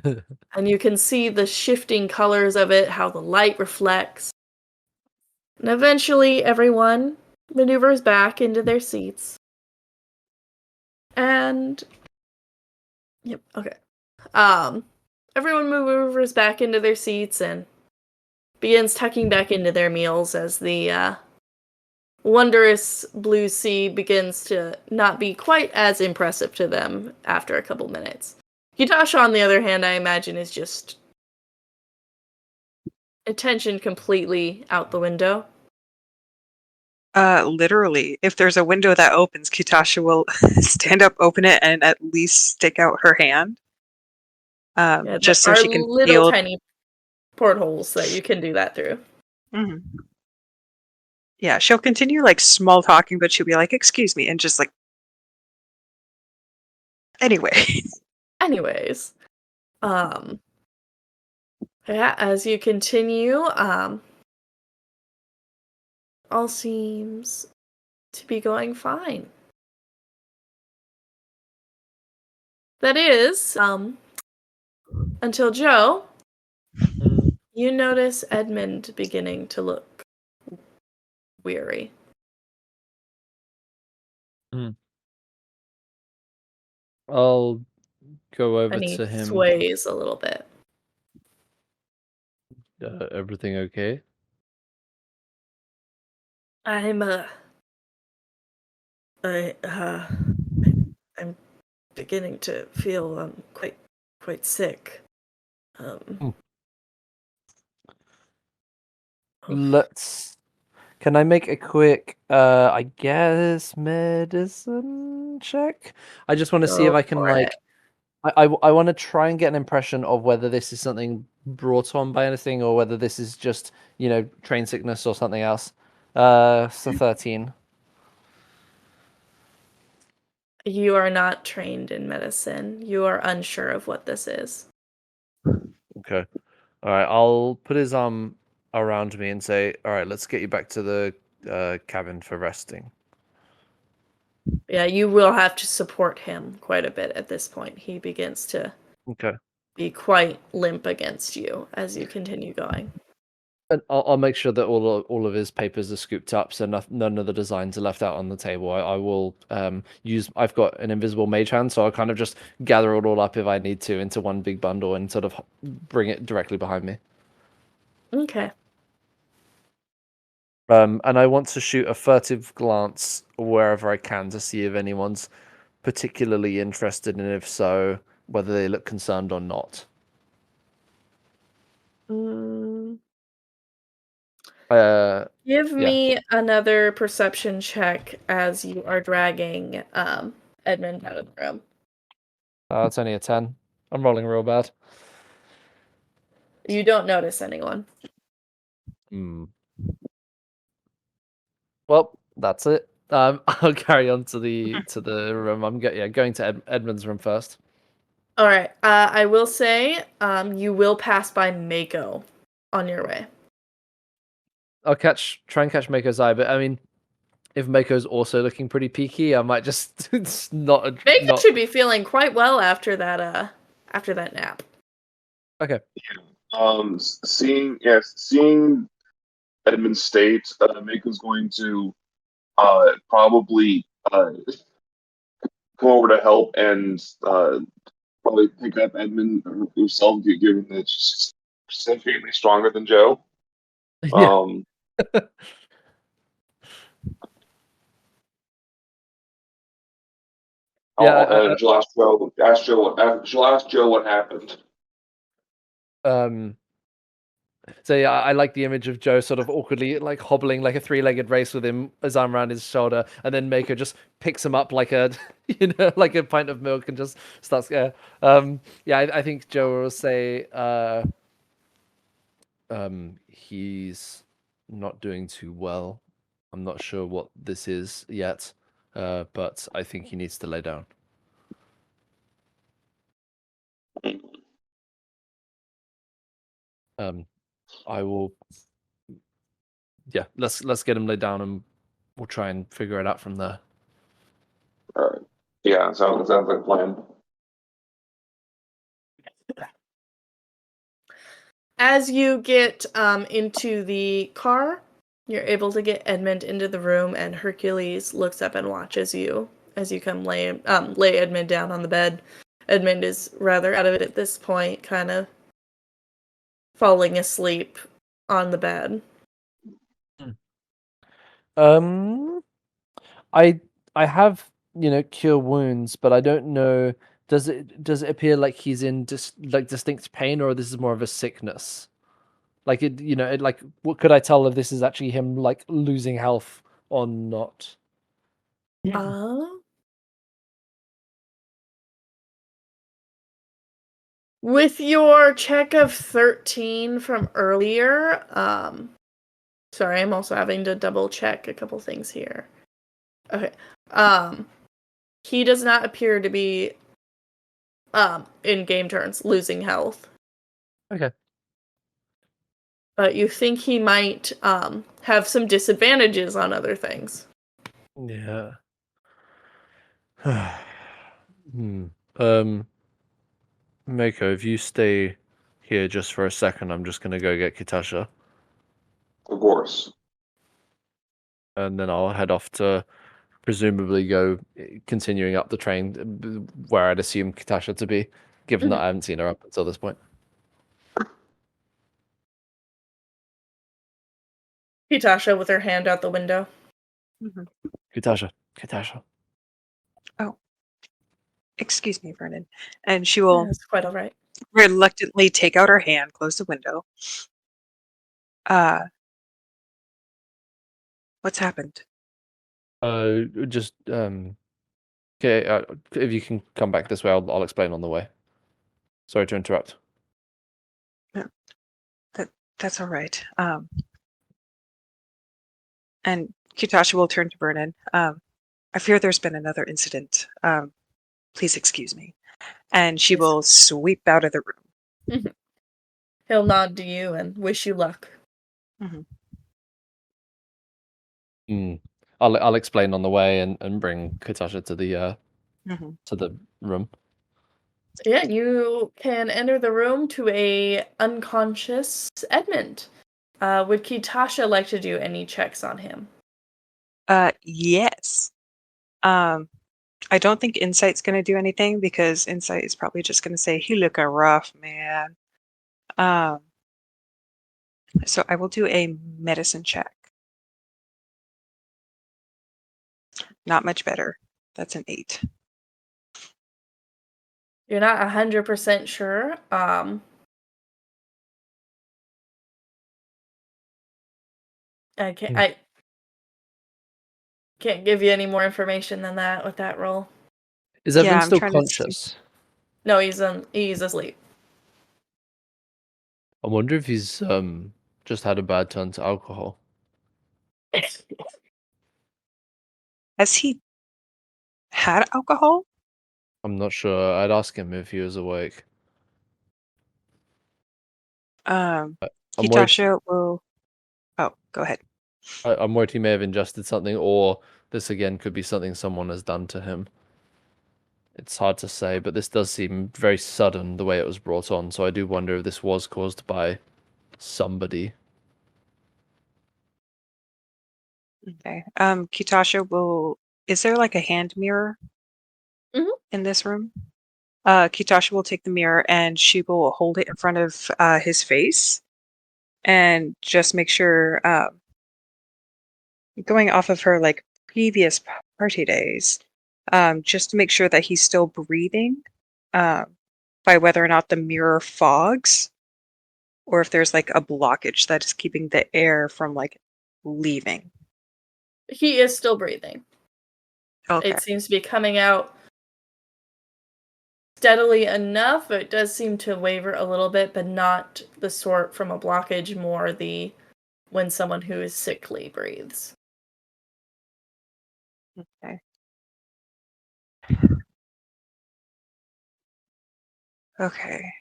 A: And you can see the shifting colors of it, how the light reflects. And eventually everyone maneuvers back into their seats. And yep, okay. Everyone maneuvers back into their seats and begins tucking back into their meals as the wondrous blue sea begins to not be quite as impressive to them after a couple minutes. Yutasha, on the other hand, I imagine is just attention completely out the window.
C: Literally, if there's a window that opens, Kitasha will stand up, open it, and at least stick out her hand. Just so she can
A: little
C: feel
A: tiny portholes that you can do that through.
C: Mhm. Yeah, she'll continue small talking, but she'll be like, "Excuse me," and just anyway.
A: Anyways, yeah, as you continue, all seems to be going fine. That is, until Joe, you notice Edmund beginning to look weary.
B: I'll go over
A: And he
B: to him.
A: sways a little bit.
B: Everything okay?
A: I'm beginning to feel quite sick.
B: Can I make a quick I guess medicine check? I just want to see if I can I want to try and get an impression of whether this is something brought on by anything or whether this is just, train sickness or something else. So 13.
A: You are not trained in medicine. You are unsure of what this is.
B: Okay. All right, I'll put his arm around me and say, "All right, let's get you back to the cabin for resting."
A: Yeah, you will have to support him quite a bit at this point. He begins to be quite limp against you as you continue going.
B: And I'll make sure that all of his papers are scooped up, so none of the designs are left out on the table. I will use. I've got an invisible mage hand, so I'll kind of just gather it all up if I need to into one big bundle and sort of bring it directly behind me.
A: Okay.
B: And I want to shoot a furtive glance wherever I can to see if anyone's particularly interested, and if so, whether they look concerned or not.
A: Give me another perception check as you are dragging Edmund out of the room.
B: It's only a 10. I'm rolling real bad.
A: You don't notice anyone.
B: Well, that's it. I'll carry on to the room. I'm going to Edmund's room first.
A: All right. I will say, you will pass by Mako on your way.
B: I'll try and catch Mako's eye, but I mean, if Mako's also looking pretty peaky, I might just it's not.
A: Mako should be feeling quite well after that nap.
B: Okay.
D: Seeing Edmund's state, Mako's going to probably come over to help and probably pick up Edmund himself, given that she's significantly stronger than Joe.
B: Yeah.
D: And she'll ask Joe. She'll ask Joe what happened.
B: So yeah, I like the image of Joe sort of awkwardly like hobbling like a three-legged race with his arm around his shoulder, and then Mako just picks him up like a like a pint of milk and just starts. I think Joe will say he's not doing too well. I'm not sure what this is yet, but I think he needs to lay down. I will. Yeah, let's get him laid down, and we'll try and figure it out from there.
D: All right. Yeah, sounds like a plan.
A: As you get into the car, you're able to get Edmund into the room, and Hercules looks up and watches you as you come lay Edmund down on the bed. Edmund is rather out of it at this point, kind of falling asleep on the bed.
B: I have cure wounds, but I don't know. Does it appear like he's in distinct pain, or this is more of a sickness? Like what could I tell if this is actually him like losing health or not?
A: With your check of 13 from earlier, sorry, I'm also having to double check a couple things here. Okay. He does not appear to be in game turns losing health.
B: Okay.
A: But you think he might have some disadvantages on other things.
B: Yeah. Mako, if you stay here just for a second, I'm just gonna go get Kitasha.
D: Of course.
B: And then I'll head off to presumably go continuing up the train where I'd assume Kitasha to be, given that I haven't seen her up until this point.
A: Kitasha with her hand out the window.
C: Mm-hmm.
B: Kitasha.
C: Oh, excuse me, Vernon. And she will
A: That's quite all right.
C: reluctantly take out her hand, close the window. What's happened?
B: Just okay. If you can come back this way, I'll explain on the way. Sorry to interrupt.
C: No, that's all right. And Kitasha will turn to Vernon. I fear there's been another incident. Please excuse me. And she will sweep out of the room.
A: He'll nod to you and wish you luck.
B: I'll explain on the way and bring Kitasha to the room.
A: Yeah, you can enter the room to a unconscious Edmund. Would Kitasha like to do any checks on him?
C: Yes. I don't think Insight's going to do anything because Insight is probably just going to say, "He looking rough, man." So I will do a medicine check. Not much better. That's an 8.
A: You're not 100% sure. I can't give you any more information than that with that roll.
B: Is Edmund
C: I'm
B: still
C: trying to
B: conscious?
A: No, he's asleep.
B: I wonder if he's just had a bad turn to alcohol.
C: Has he had alcohol?
B: I'm not sure. I'd ask him if he was awake. I'm worried.
C: Kitasha will. Oh, go ahead.
B: I'm worried he may have ingested something, or this again could be something someone has done to him. It's hard to say, but this does seem very sudden the way it was brought on, so I do wonder if this was caused by somebody.
C: Okay. Kitasha will. Is there like a hand mirror? in this room. Kitashi will take the mirror and she will hold it in front of his face and just make sure, going off of her like previous party days, just to make sure that he's still breathing, uh, by whether or not the mirror fogs or if there's like a blockage that is keeping the air from like leaving.
A: He is still breathing.
C: Okay.
A: It seems to be coming out steadily enough, but it does seem to waver a little bit, but not the sort from a blockage, more the when someone who is sickly breathes.
C: Okay. Okay.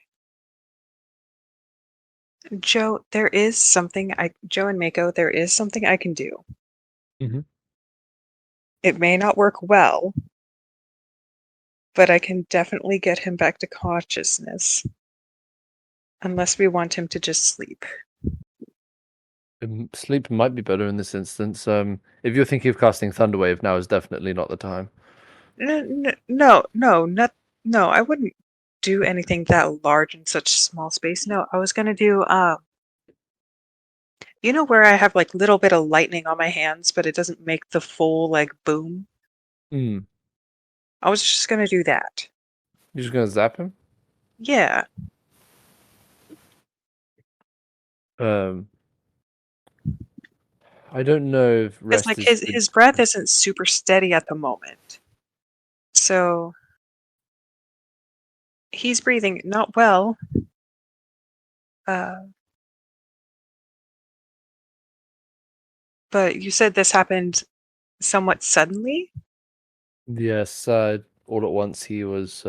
C: Joe, Joe and Mako, there is something I can do.
B: Mhm.
C: It may not work well, but I can definitely get him back to consciousness. Unless we want him to just sleep.
B: Sleep might be better in this instance. If you're thinking of casting Thunderwave, now is definitely not the time.
C: No, I wouldn't do anything that large in such small space. No, I was gonna do, you know where I have like little bit of lightning on my hands, but it doesn't make the full like boom?
B: Hmm.
C: I was just gonna do that.
B: You're just gonna zap him?
C: Yeah.
B: Um, I don't know if
C: It's
B: rest
C: like
B: is
C: his breath isn't super steady at the moment. So he's breathing not well. Uh, but you said this happened somewhat suddenly?
B: Yes, all at once he was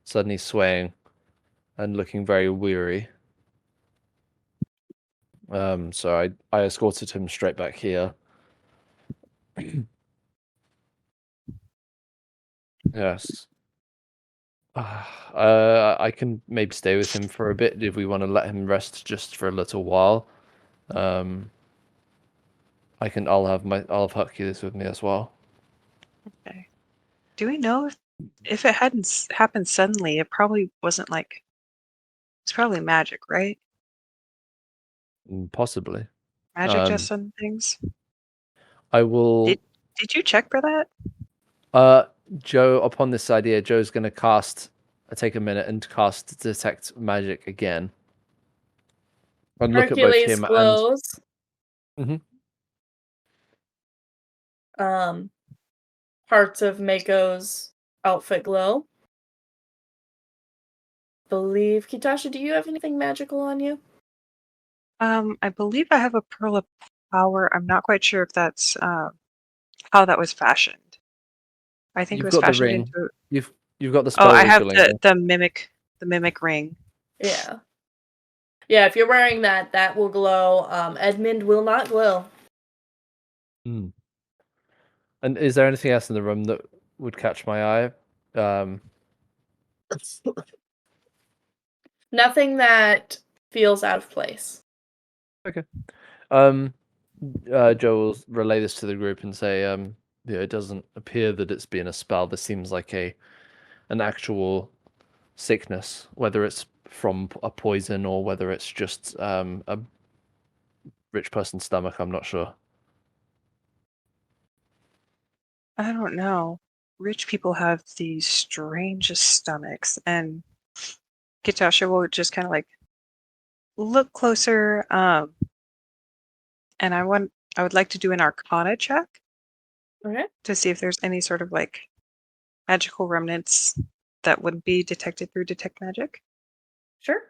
B: suddenly swaying and looking very weary. So I escorted him straight back here. Yes. I can maybe stay with him for a bit if we want to let him rest just for a little while. Um, I'll have Hercules with me as well.
C: Okay. Do we know if it hadn't happened suddenly, it probably wasn't like it's probably magic, right?
B: Possibly.
C: Magic just
B: Um,
C: sudden things.
B: I will.
C: Did you check for that?
B: Uh, Joe, upon this idea, Joe's going to take a minute and cast Detect Magic again. And look at both
A: Hercules
B: him and.
A: glows.
B: Mhm.
A: Parts of Mako's outfit glow. Believe Kitashi, do you have anything magical on you?
C: I believe I have a pearl of power. I'm not quite sure if that's how that was fashioned. I think it
B: You've
C: was
B: got the
C: fashioned
B: ring.
C: into.
B: You've got the
C: Oh,
B: spell
C: I have
B: wiggling.
C: the mimic ring.
A: Yeah. Yeah, if you're wearing that, that will glow. Edmund will not glow.
B: Mm. And is there anything else in the room that would catch my eye?
A: Nothing that feels out of place.
B: Okay. Joe will relay this to the group and say, it doesn't appear that it's been a spell. This seems like an actual sickness, whether it's from a poison or whether it's just a rich person's stomach. I'm not sure.
C: I don't know. Rich people have the strangest stomachs, and Kitasha will just kind of like look closer. And I would like to do an Arcana check
A: Okay.
C: to see if there's any sort of like magical remnants that would be detected through detect magic.
A: Sure.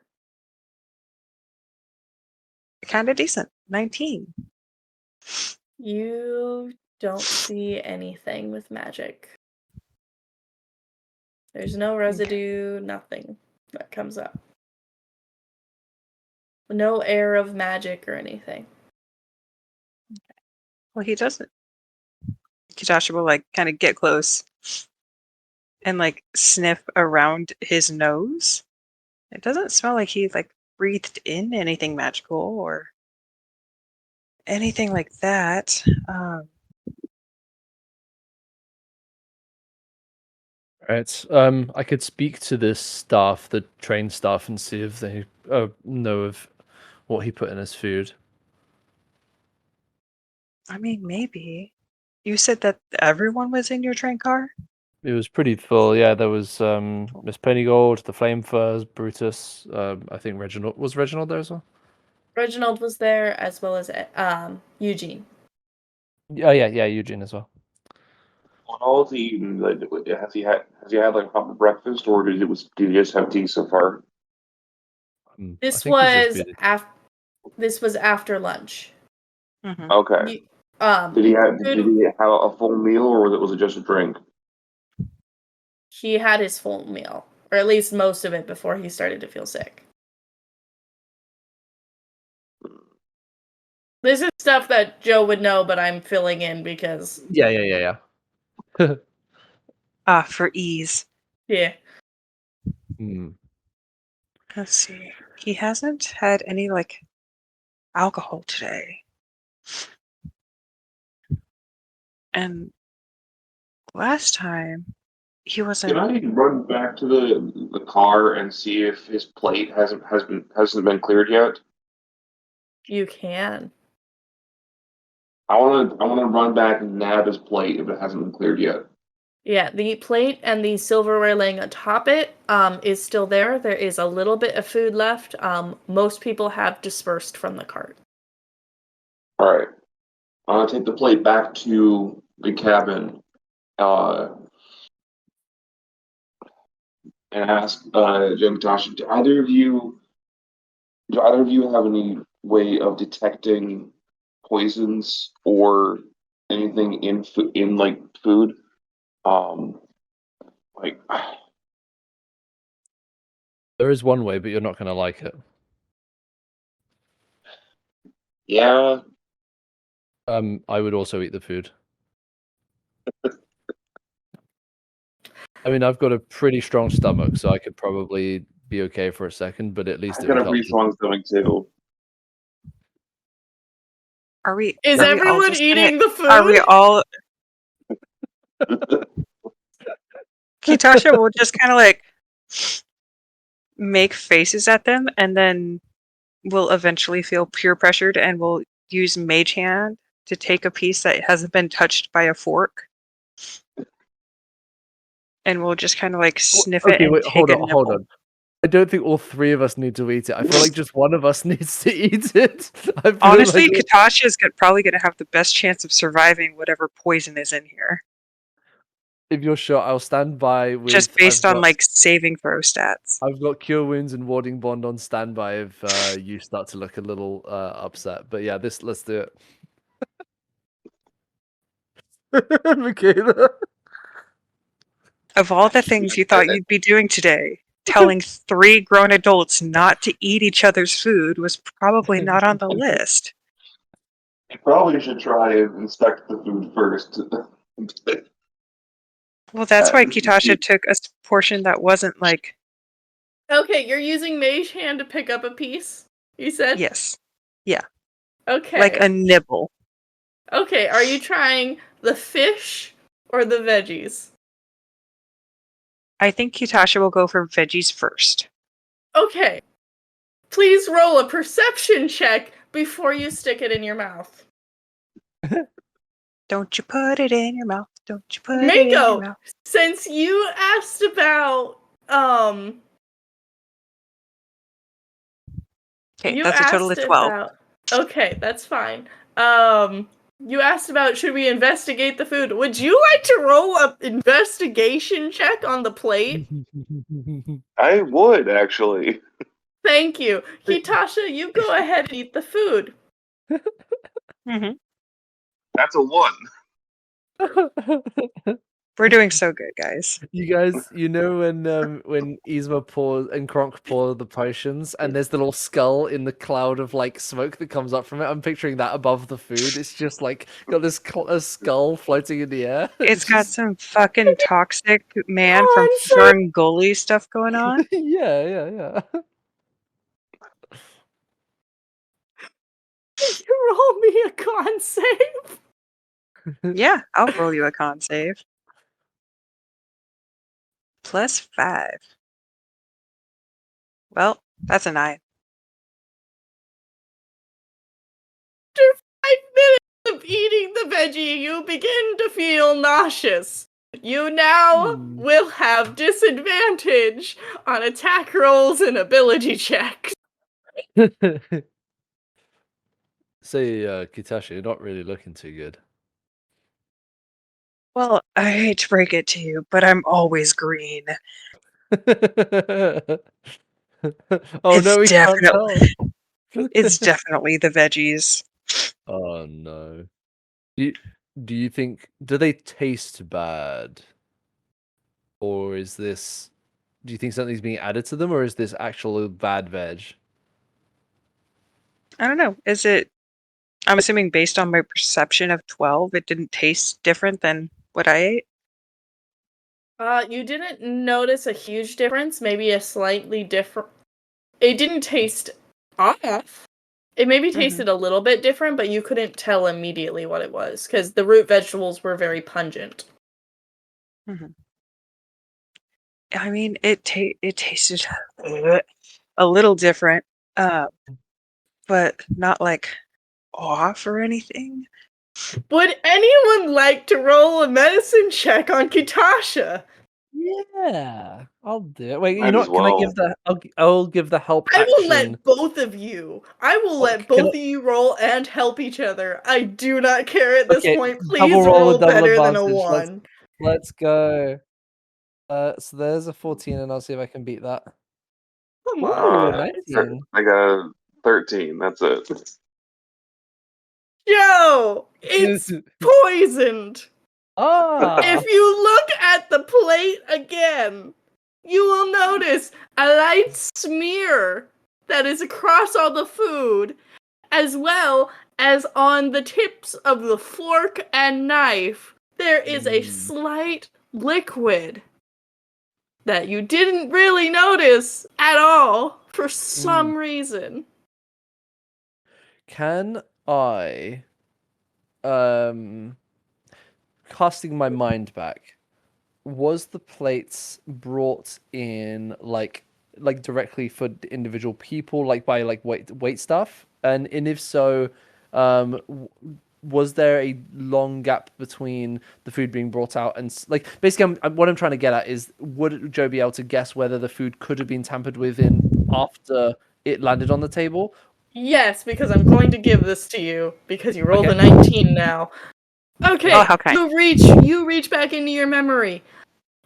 C: Kind of decent. 19.
A: You don't see anything with magic. There's no residue, nothing that comes up. No air of magic or anything.
C: Well, he doesn't. Kitasha will like kind of get close and like sniff around his nose. It doesn't smell like he like breathed in anything magical or anything like that.
B: Right. I could speak to this staff, the train staff, and see if they know of what he put in his food.
C: I mean, maybe. You said that everyone was in your train car?
B: It was pretty full. Yeah, there was Miss Pennygold, the Flame Furs, Brutus. I think Reginald there as well.
A: Reginald was there as well as Eugene.
B: Yeah, yeah, Eugene as well.
D: On all of the like, has he had like proper breakfast, or did he just have tea so far?
B: I
A: This
B: think he's just
A: was after lunch.
C: Mm-hmm.
D: Okay. Did
A: Food,
D: he have a full meal, or was it just a drink?
A: he had his full meal, or at least most of it before he started to feel sick. This is stuff that Joe would know, but I'm filling in because
B: yeah.
C: For ease.
A: yeah.
B: Hmm.
C: Let's see. He hasn't had any, like, alcohol today. And last time, he wasn't...
D: Can I run back to the car and see if his plate hasn't been cleared yet?
A: You can.
D: I wanna run back and nab his plate if it hasn't been cleared yet.
A: Yeah, the plate and the silverware laying atop it is still there. There is a little bit of food left. Most people have dispersed from the cart.
D: All right. I'm gonna take the plate back to the cabin, uh, and ask Jim and Tasha, do either of you have any way of detecting poisons or anything in like food? Like
B: There is one way, but you're not going to like it.
D: yeah,
B: I would also eat the food. I mean, I've got a pretty strong stomach, so I could probably be okay for a second, but at least
D: I
B: it
D: got
B: would
D: a
B: help.
D: pretty strong stomach too.
A: Is
C: all
A: everyone
C: just
A: eating the food?
C: Are we all... Kitasha will just kind of like make faces at them, and then will eventually feel peer pressured and will use Mage Hand to take a piece that hasn't been touched by a fork. And we'll just kind of like sniff it and
B: Wait,
C: take a nibble.
B: hold on. I don't think all three of us need to eat it. I feel like just one of us needs to eat it. I feel
C: Honestly,
B: like
C: Katasha is probably going to have the best chance of surviving whatever poison is in here.
B: if you're sure, I'll stand by with.
C: Just based on like saving throw stats.
B: I've got Cure Wounds and Warding Bond on standby if you start to look a little upset. But yeah, let's do it. Michaela.
C: Of all the things you thought you'd be doing today, telling 3 grown adults not to eat each other's food was probably not on the list.
D: You probably should try and inspect the food first.
C: Well, that's why Kitasha took a portion that wasn't like...
A: Okay, you're using Mage Hand to pick up a piece, you said?
C: Yes. Yeah.
A: Okay.
C: Like a nibble.
A: Okay, are you trying the fish or the veggies?
C: I think Kitasha will go for veggies first.
A: Okay. Please roll a perception check before you stick it in your mouth.
C: Don't you put it in your mouth. Don't you put it in your mouth.
A: Since you asked about
C: Okay, that's a total of 12.
A: Okay, that's fine. You asked about should we investigate the food. Would you like to roll an investigation check on the plate?
D: I would actually.
A: Thank you. Kitasha, you go ahead and eat the food.
C: Mm-hmm.
D: That's a 1.
C: We're doing so good, guys.
B: You guys, you know when Yzma pours and Kronk pour the potions, and there's the little skull in the cloud of like smoke that comes up from it. I'm picturing that above the food. It's just like got this a skull floating in the air.
C: It's got some fucking toxic man from Ferngully stuff going on.
B: Yeah.
A: You roll me a con save.
C: Yeah, I'll roll you a con save. +5. Well, that's a 9.
A: After 5 minutes of eating the veggie, you begin to feel nauseous. You now will have disadvantage on attack rolls and ability checks.
B: Say, Kitashi, you're not really looking too good.
C: Well, I hate to break it to you, but I'm always green.
B: Oh no, we can't tell.
C: It's definitely the veggies.
B: Oh no. Do you think, do they taste bad? Or is this, do you think something's being added to them, or is this actual bad veg?
C: I don't know. Is it? I'm assuming based on my perception of 12, it didn't taste different than what I ate.
A: You didn't notice a huge difference, maybe a slightly different. It didn't taste off. It maybe tasted a little bit different, but you couldn't tell immediately what it was because the root vegetables were very pungent.
C: I mean, it tasted a little different, but not like off or anything.
A: Would anyone like to roll a medicine check on Kitasha?
B: Yeah, I'll do it. Wait, you
D: Might
B: know
D: as
B: what? Can I give
D: well.
B: I'll give the help
A: I will
B: action.
A: let both of you. I will let
B: Can
A: both of you roll and help each other. I do not care at this
B: Okay,
A: point. Please
B: double roll with double
A: better than a
B: advantage.
A: 1.
B: Let's go. So there's a 14, and I'll see if I can beat that.
A: Come
B: Ooh,
A: on.
B: 19.
D: I got a 13. That's it.
A: Joe, it's poisoned.
B: Ah.
A: If you look at the plate again, you will notice a light smear that is across all the food, as well as on the tips of the fork and knife. There is a slight liquid that you didn't really notice at all for some reason.
B: Can I, casting my mind back, was the plates brought in like directly for individual people, like by like wait stuff? And if so, was there a long gap between the food being brought out and like basically what I'm trying to get at is, would Joe be able to guess whether the food could have been tampered with in after it landed on the table?
A: Yes, because I'm going to give this to you because you rolled
B: Okay.
A: a 19 now. Okay,
C: Oh, how kind.
A: you reach back into your memory.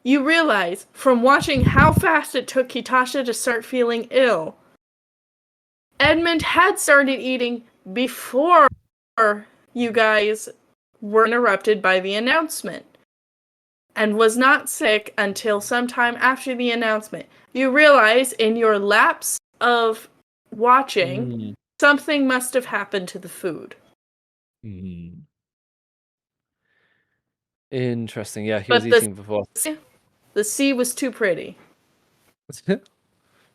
A: You realize from watching how fast it took Kitasha to start feeling ill, Edmund had started eating before you guys were interrupted by the announcement and was not sick until sometime after the announcement. You realize in your lapse of watching, something must have happened to the food.
B: Interesting. Yeah, he
A: But
B: was eating before.
A: the sea was too pretty.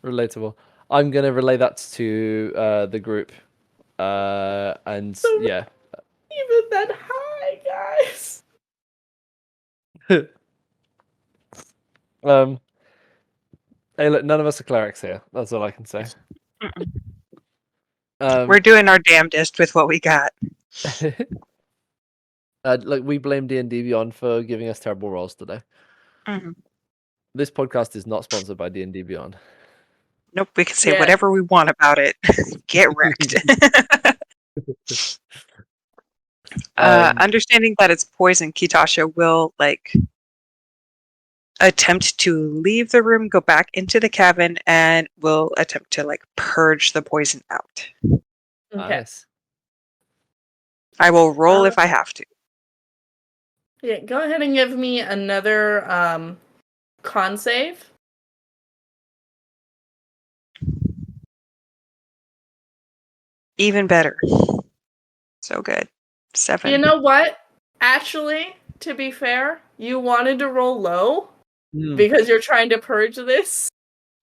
B: Relatable. I'm gonna relay that to the group, and yeah.
A: Even that high, guys.
B: Hey, look, none of us are clerics here. That's all I can say.
C: We're doing our damnedest with what we got.
B: Like we blame D&D Beyond for giving us terrible rolls today. This podcast is not sponsored by D&D Beyond.
C: Nope, we can say whatever we want about it. Get wrecked. Understanding that it's poison, Kitasha will attempt to leave the room, go back into the cabin, and will attempt to purge the poison out.
A: Okay.
B: Nice.
C: I will roll if I have to.
A: Yeah, go ahead and give me another con save.
C: Even better. So good. 7.
A: You know what? Actually, to be fair, you wanted to roll low because you're trying to purge this.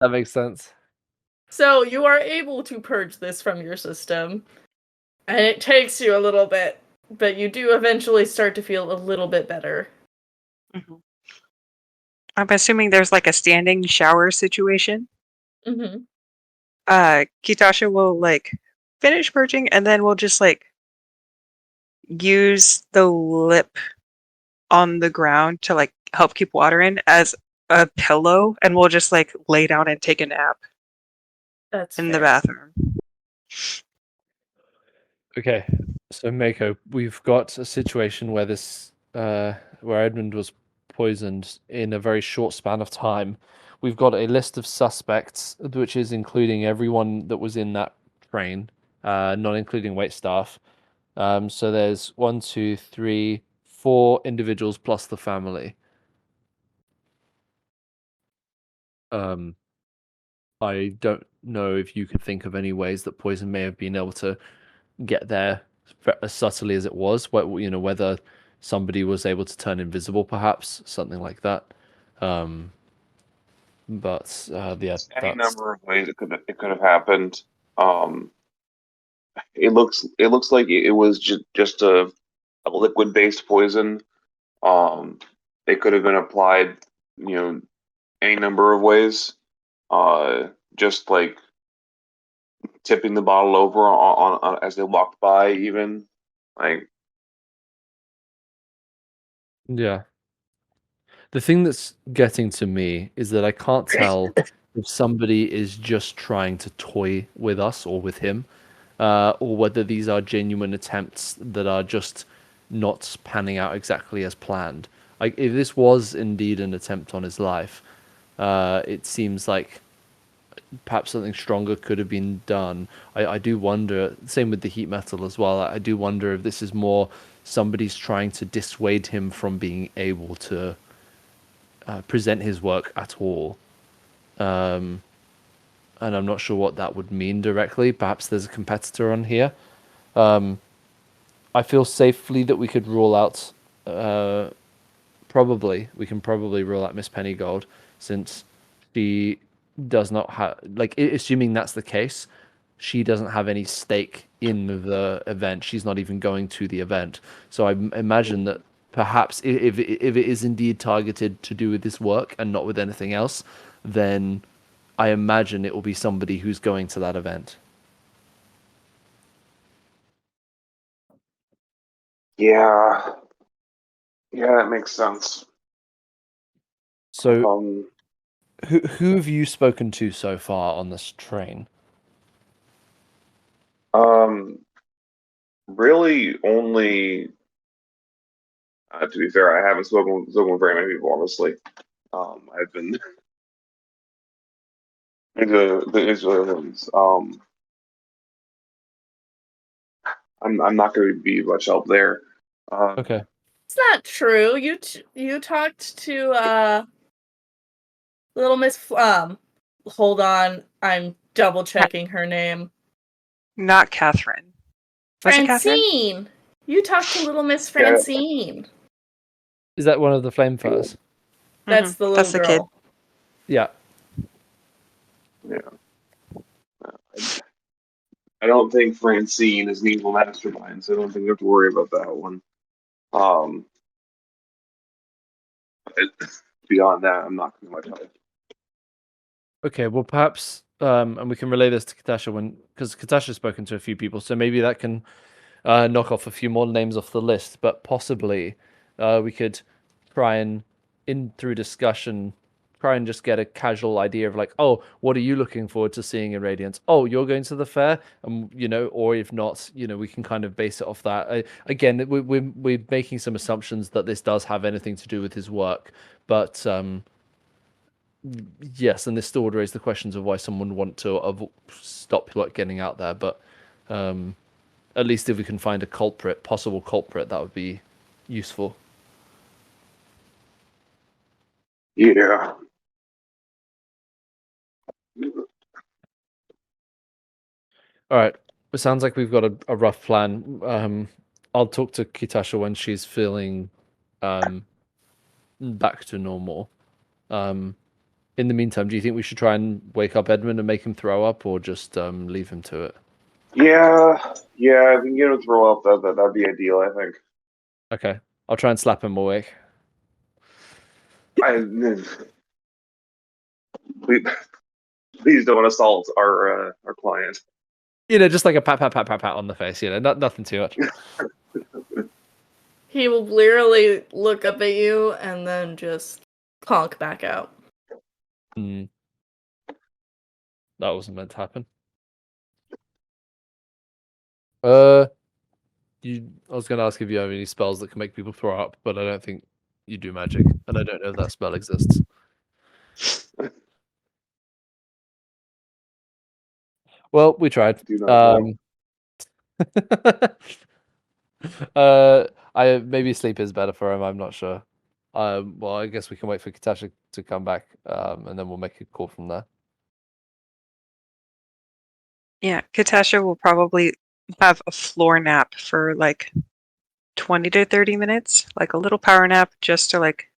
B: That makes sense.
A: So you are able to purge this from your system. And it takes you a little bit, but you do eventually start to feel a little bit better.
C: I'm assuming there's like a standing shower situation.
A: Mm-hmm.
C: Kitasha will like finish purging and then we'll just like use the lip on the ground to like help keep water in as a pillow, and we'll just like lay down and take a nap
A: That's
C: in the
A: fair.
C: bathroom.
B: Okay, so Mako, we've got a situation where where Edmund was poisoned in a very short span of time. We've got a list of suspects, which is including everyone that was in that train, not including waitstaff. So there's 1, 2, 3, 4 individuals plus the family. I don't know if you could think of any ways that poison may have been able to get there as subtly as it was. Whether somebody was able to turn invisible, perhaps something like that. But yeah,
D: Any
B: that's
D: number of ways it could have happened. Um, it looks like it was just a liquid based poison. Um, it could have been applied, you know, any number of ways. Just like tipping the bottle over on as they walked by, even like
B: yeah. The thing that's getting to me is that I can't tell if somebody is just trying to toy with us or with him, or whether these are genuine attempts that are just not panning out exactly as planned. Like, if this was indeed an attempt on his life, it seems like perhaps something stronger could have been done. I do wonder, same with the heat metal as well, I do wonder if this is more somebody's trying to dissuade him from being able to present his work at all. And I'm not sure what that would mean directly. Perhaps there's a competitor on here. I feel safely that we could rule out. We can probably rule out Miss Pennygold, since she does not have, like, assuming that's the case, she doesn't have any stake in the event. She's not even going to the event. So I imagine that perhaps if it is indeed targeted to do with this work and not with anything else, then I imagine it will be somebody who's going to that event.
D: yeah, yeah, that makes sense.
B: So
D: Um,
B: who have you spoken to so far on this train?
D: um, really only. To be fair, I haven't spoken with very many people, honestly. I've been the Israelis. I'm not going to be much help there.
B: Okay.
A: It's not true. You talked to little Miss hold on, I'm double checking her name.
C: Not Catherine. Was it Catherine?
A: Francine. You talked to little Miss
D: Yeah,
A: Francine.
B: Is that one of the flame fires?
A: That's the little
C: That's the kid.
A: girl.
B: Yeah.
D: yeah. I don't think Francine is an evil mastermind, so I don't think you have to worry about that one. Um, beyond that, I'm not going to much help.
B: Okay, well, perhaps, and we can relay this to Katasha because Katasha's spoken to a few people, so maybe that can knock off a few more names off the list. But possibly, we could try and, through discussion, try and just get a casual idea of like, oh, what are you looking forward to seeing in Radiance? Oh, you're going to the fair, and or if not, we can kind of base it off that. Again, we're making some assumptions that this does have anything to do with his work, but yes, and this still would raise the questions of why someone would want to stop work getting out there. But at least if we can find a possible culprit, that would be useful.
D: Yeah.
B: All right. It sounds like we've got a rough plan. I'll talk to Kitasha when she's feeling back to normal. In the meantime, do you think we should try and wake up Edmund and make him throw up, or just leave him to it?
D: Yeah, if we can get him to throw up, that'd be ideal, I think.
B: Okay. I'll try and slap him awake.
D: please, please don't assault our client.
B: Just like a pat on the face. Nothing too much.
A: He will blearily look up at you and then just conk back out.
B: That wasn't meant to happen. I was going to ask if you have any spells that can make people throw up, but I don't think you do magic, and I don't know if that spell exists. Well, we tried.
D: Do not know.
B: Maybe sleep is better for him. I'm not sure. Well, I guess we can wait for Katasha to come back, and then we'll make a call from there.
C: Yeah, Katasha will probably have a floor nap for like 20 to 30 minutes, like a little power nap just to like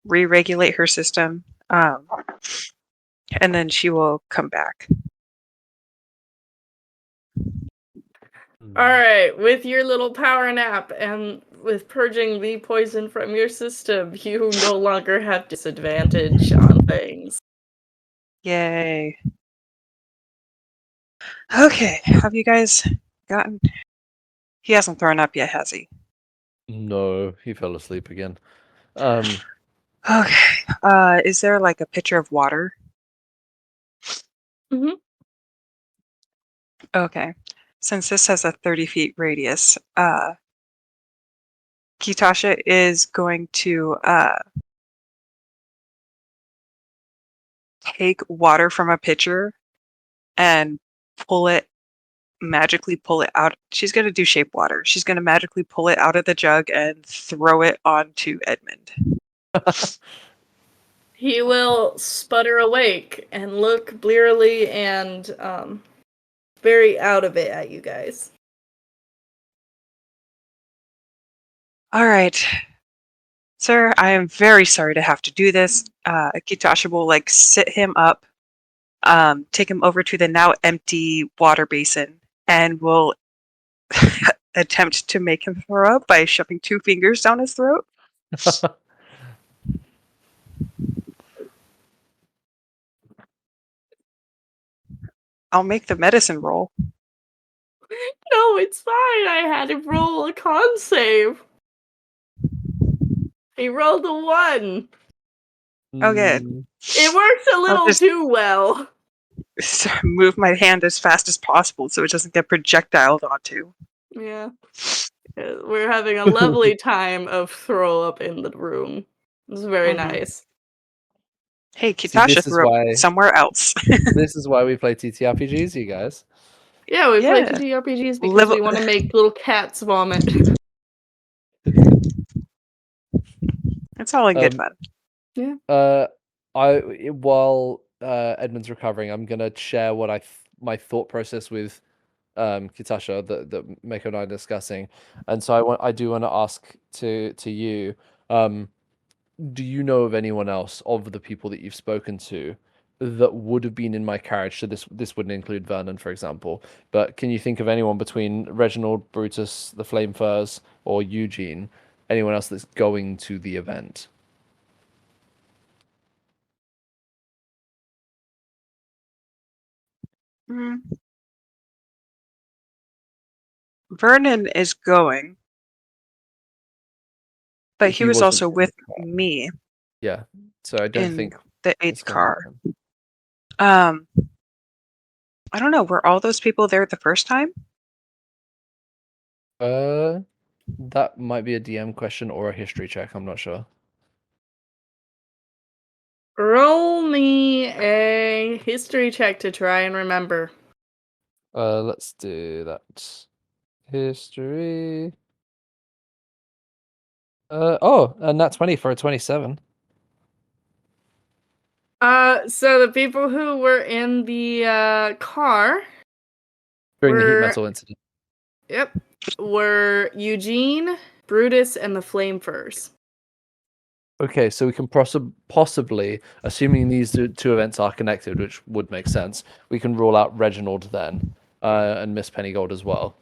C: re-regulate her system. And then she will come back.
A: Alright, with your little power nap and with purging the poison from your system, you no longer have disadvantage on things.
C: Yay. Okay, have you guys gotten... He hasn't thrown up yet, has he?
B: No, he fell asleep again.
C: Okay, is there like a pitcher of water?
A: Mm-hmm.
C: Okay, since this has a 30 feet radius, Kitasha is going to take water from a pitcher and magically pull it out. She's going to do shape water. She's going to magically pull it out of the jug and throw it onto Edmund.
A: He will sputter awake and look blearily and very out of it at you guys.
C: All right. Sir, I am very sorry to have to do this. Kitasha will like sit him up, take him over to the now empty water basin, and will attempt to make him throw up by shoving 2 fingers down his throat. I'll make the medicine roll.
A: No, it's fine. I had him roll a con save. He rolled a 1.
C: Okay.
A: It works a little too well.
C: Move my hand as fast as possible so it doesn't get projectiled onto.
A: Yeah. We're having a lovely time of throw up in the room. It's very nice.
C: Hey, Kitasha threw up somewhere else.
B: This is why we play TTRPGs, you guys.
A: Yeah, we play TTRPGs because we want to make little cats vomit.
C: It's all in good fun.
A: Yeah.
B: While Edmund's recovering, I'm gonna share what my thought process with Kitasha that Mako and I are discussing, and so I do want to ask to you, do you know of anyone else of the people that you've spoken to that would have been in my carriage? So this wouldn't include Vernon, for example, but can you think of anyone between Reginald, Brutus, the Flame Furs, or Eugene, anyone else that's going to the event?
C: Vernon is going, but he was also with me.
B: Yeah, so I don't think
C: the 8th car. I don't know. Were all those people there the first time?
B: That might be a DM question or a history check. I'm not sure.
A: Roll me a history check to try and remember.
B: Let's do that. History. And that's 20 for a 27.
A: So the people who were in the car
B: during the heat metal incident.
A: Yep. Were Eugene, Brutus, and the Flame Furs.
B: Okay, so we can possibly, assuming these two events are connected, which would make sense, we can rule out Reginald then, and Miss Pennygold as well.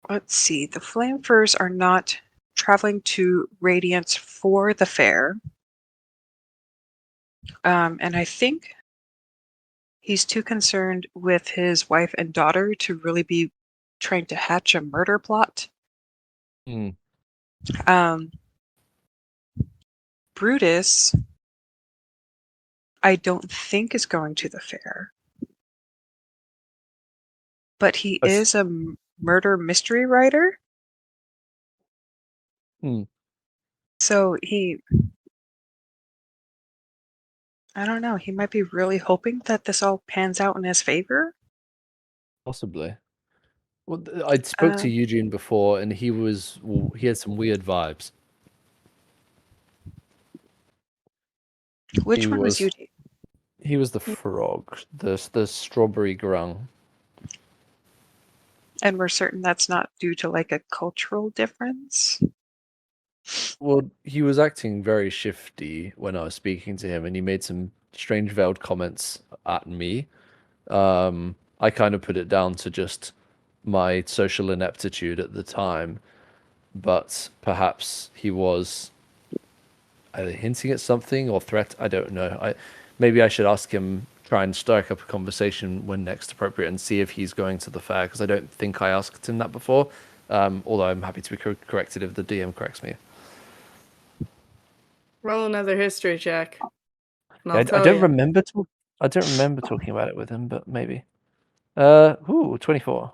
C: Let's see. The Flamefurs are not traveling to Radiance for the fair. And I think he's too concerned with his wife and daughter to really be trying to hatch a murder plot.
B: Hmm.
C: Brutus, I don't think is going to the fair. But he is a murder mystery writer. So I don't know, he might be really hoping that this all pans out in his favor.
B: Possibly. Well, I spoke to Eugene before, and he had some weird vibes.
C: Which one was Eugene?
B: He was the frog, the strawberry grung.
C: And we're certain that's not due to like a cultural difference?
B: Well, he was acting very shifty when I was speaking to him, and he made some strange veiled comments at me. I kind of put it down to just my social ineptitude at the time, but perhaps he was either hinting at something or threat. I don't know. Maybe I should ask him, try and strike up a conversation when next appropriate, and see if he's going to the fair, because I don't think I asked him that before. Although I'm happy to be corrected if the DM corrects me.
A: Roll another history check.
B: Yeah, I don't remember talking about it with him, but maybe. 24.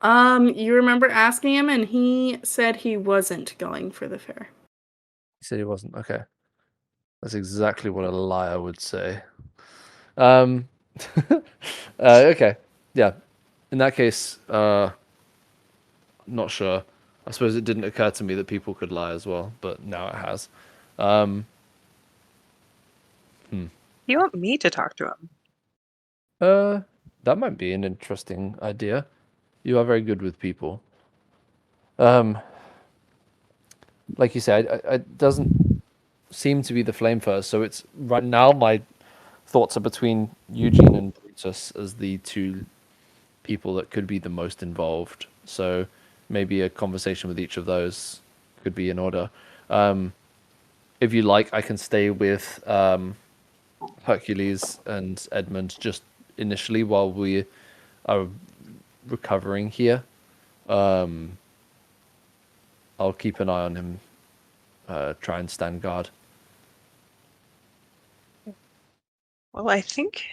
A: You remember asking him, and he said he wasn't going for the fair.
B: He said he wasn't. Okay, that's exactly what a liar would say. Okay, yeah. In that case, not sure. I suppose it didn't occur to me that people could lie as well, but now it has.
C: You want me to talk to him?
B: That might be an interesting idea. You are very good with people. Like you said, it doesn't seem to be the flame first. So it's right now my thoughts are between Eugene and Brutus as the two people that could be the most involved. So maybe a conversation with each of those could be in order. If you like, I can stay with Hercules and Edmund just initially while we are recovering here. I'll keep an eye on him, try and stand guard.
C: Well, I think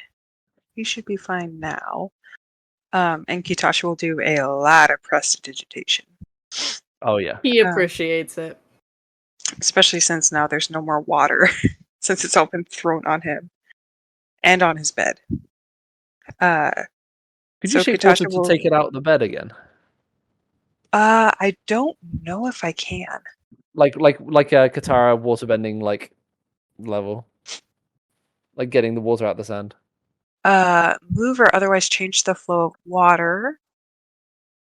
C: he should be fine now. And Kitashi will do a lot of prestidigitation.
B: Oh, yeah.
A: He appreciates it.
C: Especially since now there's no more water, since it's all been thrown on him and on his bed.
B: Could you shape water to take it out of the bed again?
C: I don't know if I can.
B: Like a Katara waterbending level, like getting the water out of the sand.
C: Move or otherwise change the flow of water.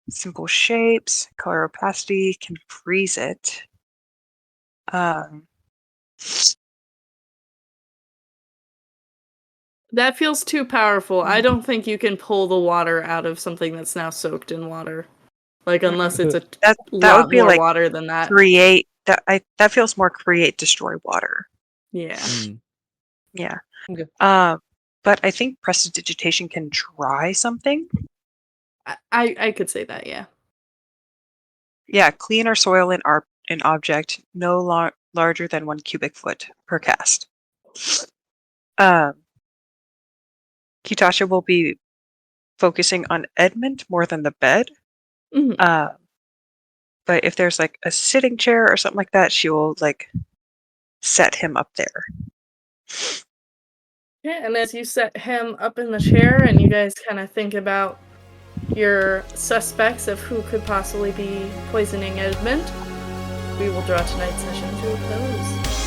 C: Simple shapes, color opacity, can freeze it.
A: That feels too powerful. I don't think you can pull the water out of something that's now soaked in water. Like, unless it's a
C: that
A: lot
C: would be
A: more
C: like
A: water than that.
C: Create that. That feels more create, destroy water.
A: Yeah.
C: Yeah.
B: Okay.
C: But I think prestidigitation can dry something.
A: I could say that, yeah.
C: Yeah, clean or soil an object no larger than 1 cubic foot per cast. Kitasha will be focusing on Edmund more than the bed.
A: Mm-hmm.
C: But if there's like a sitting chair or something like that, she will like set him up there.
A: Yeah, and as you set him up in the chair and you guys kind of think about your suspects of who could possibly be poisoning Edmund, we will draw tonight's session to a close.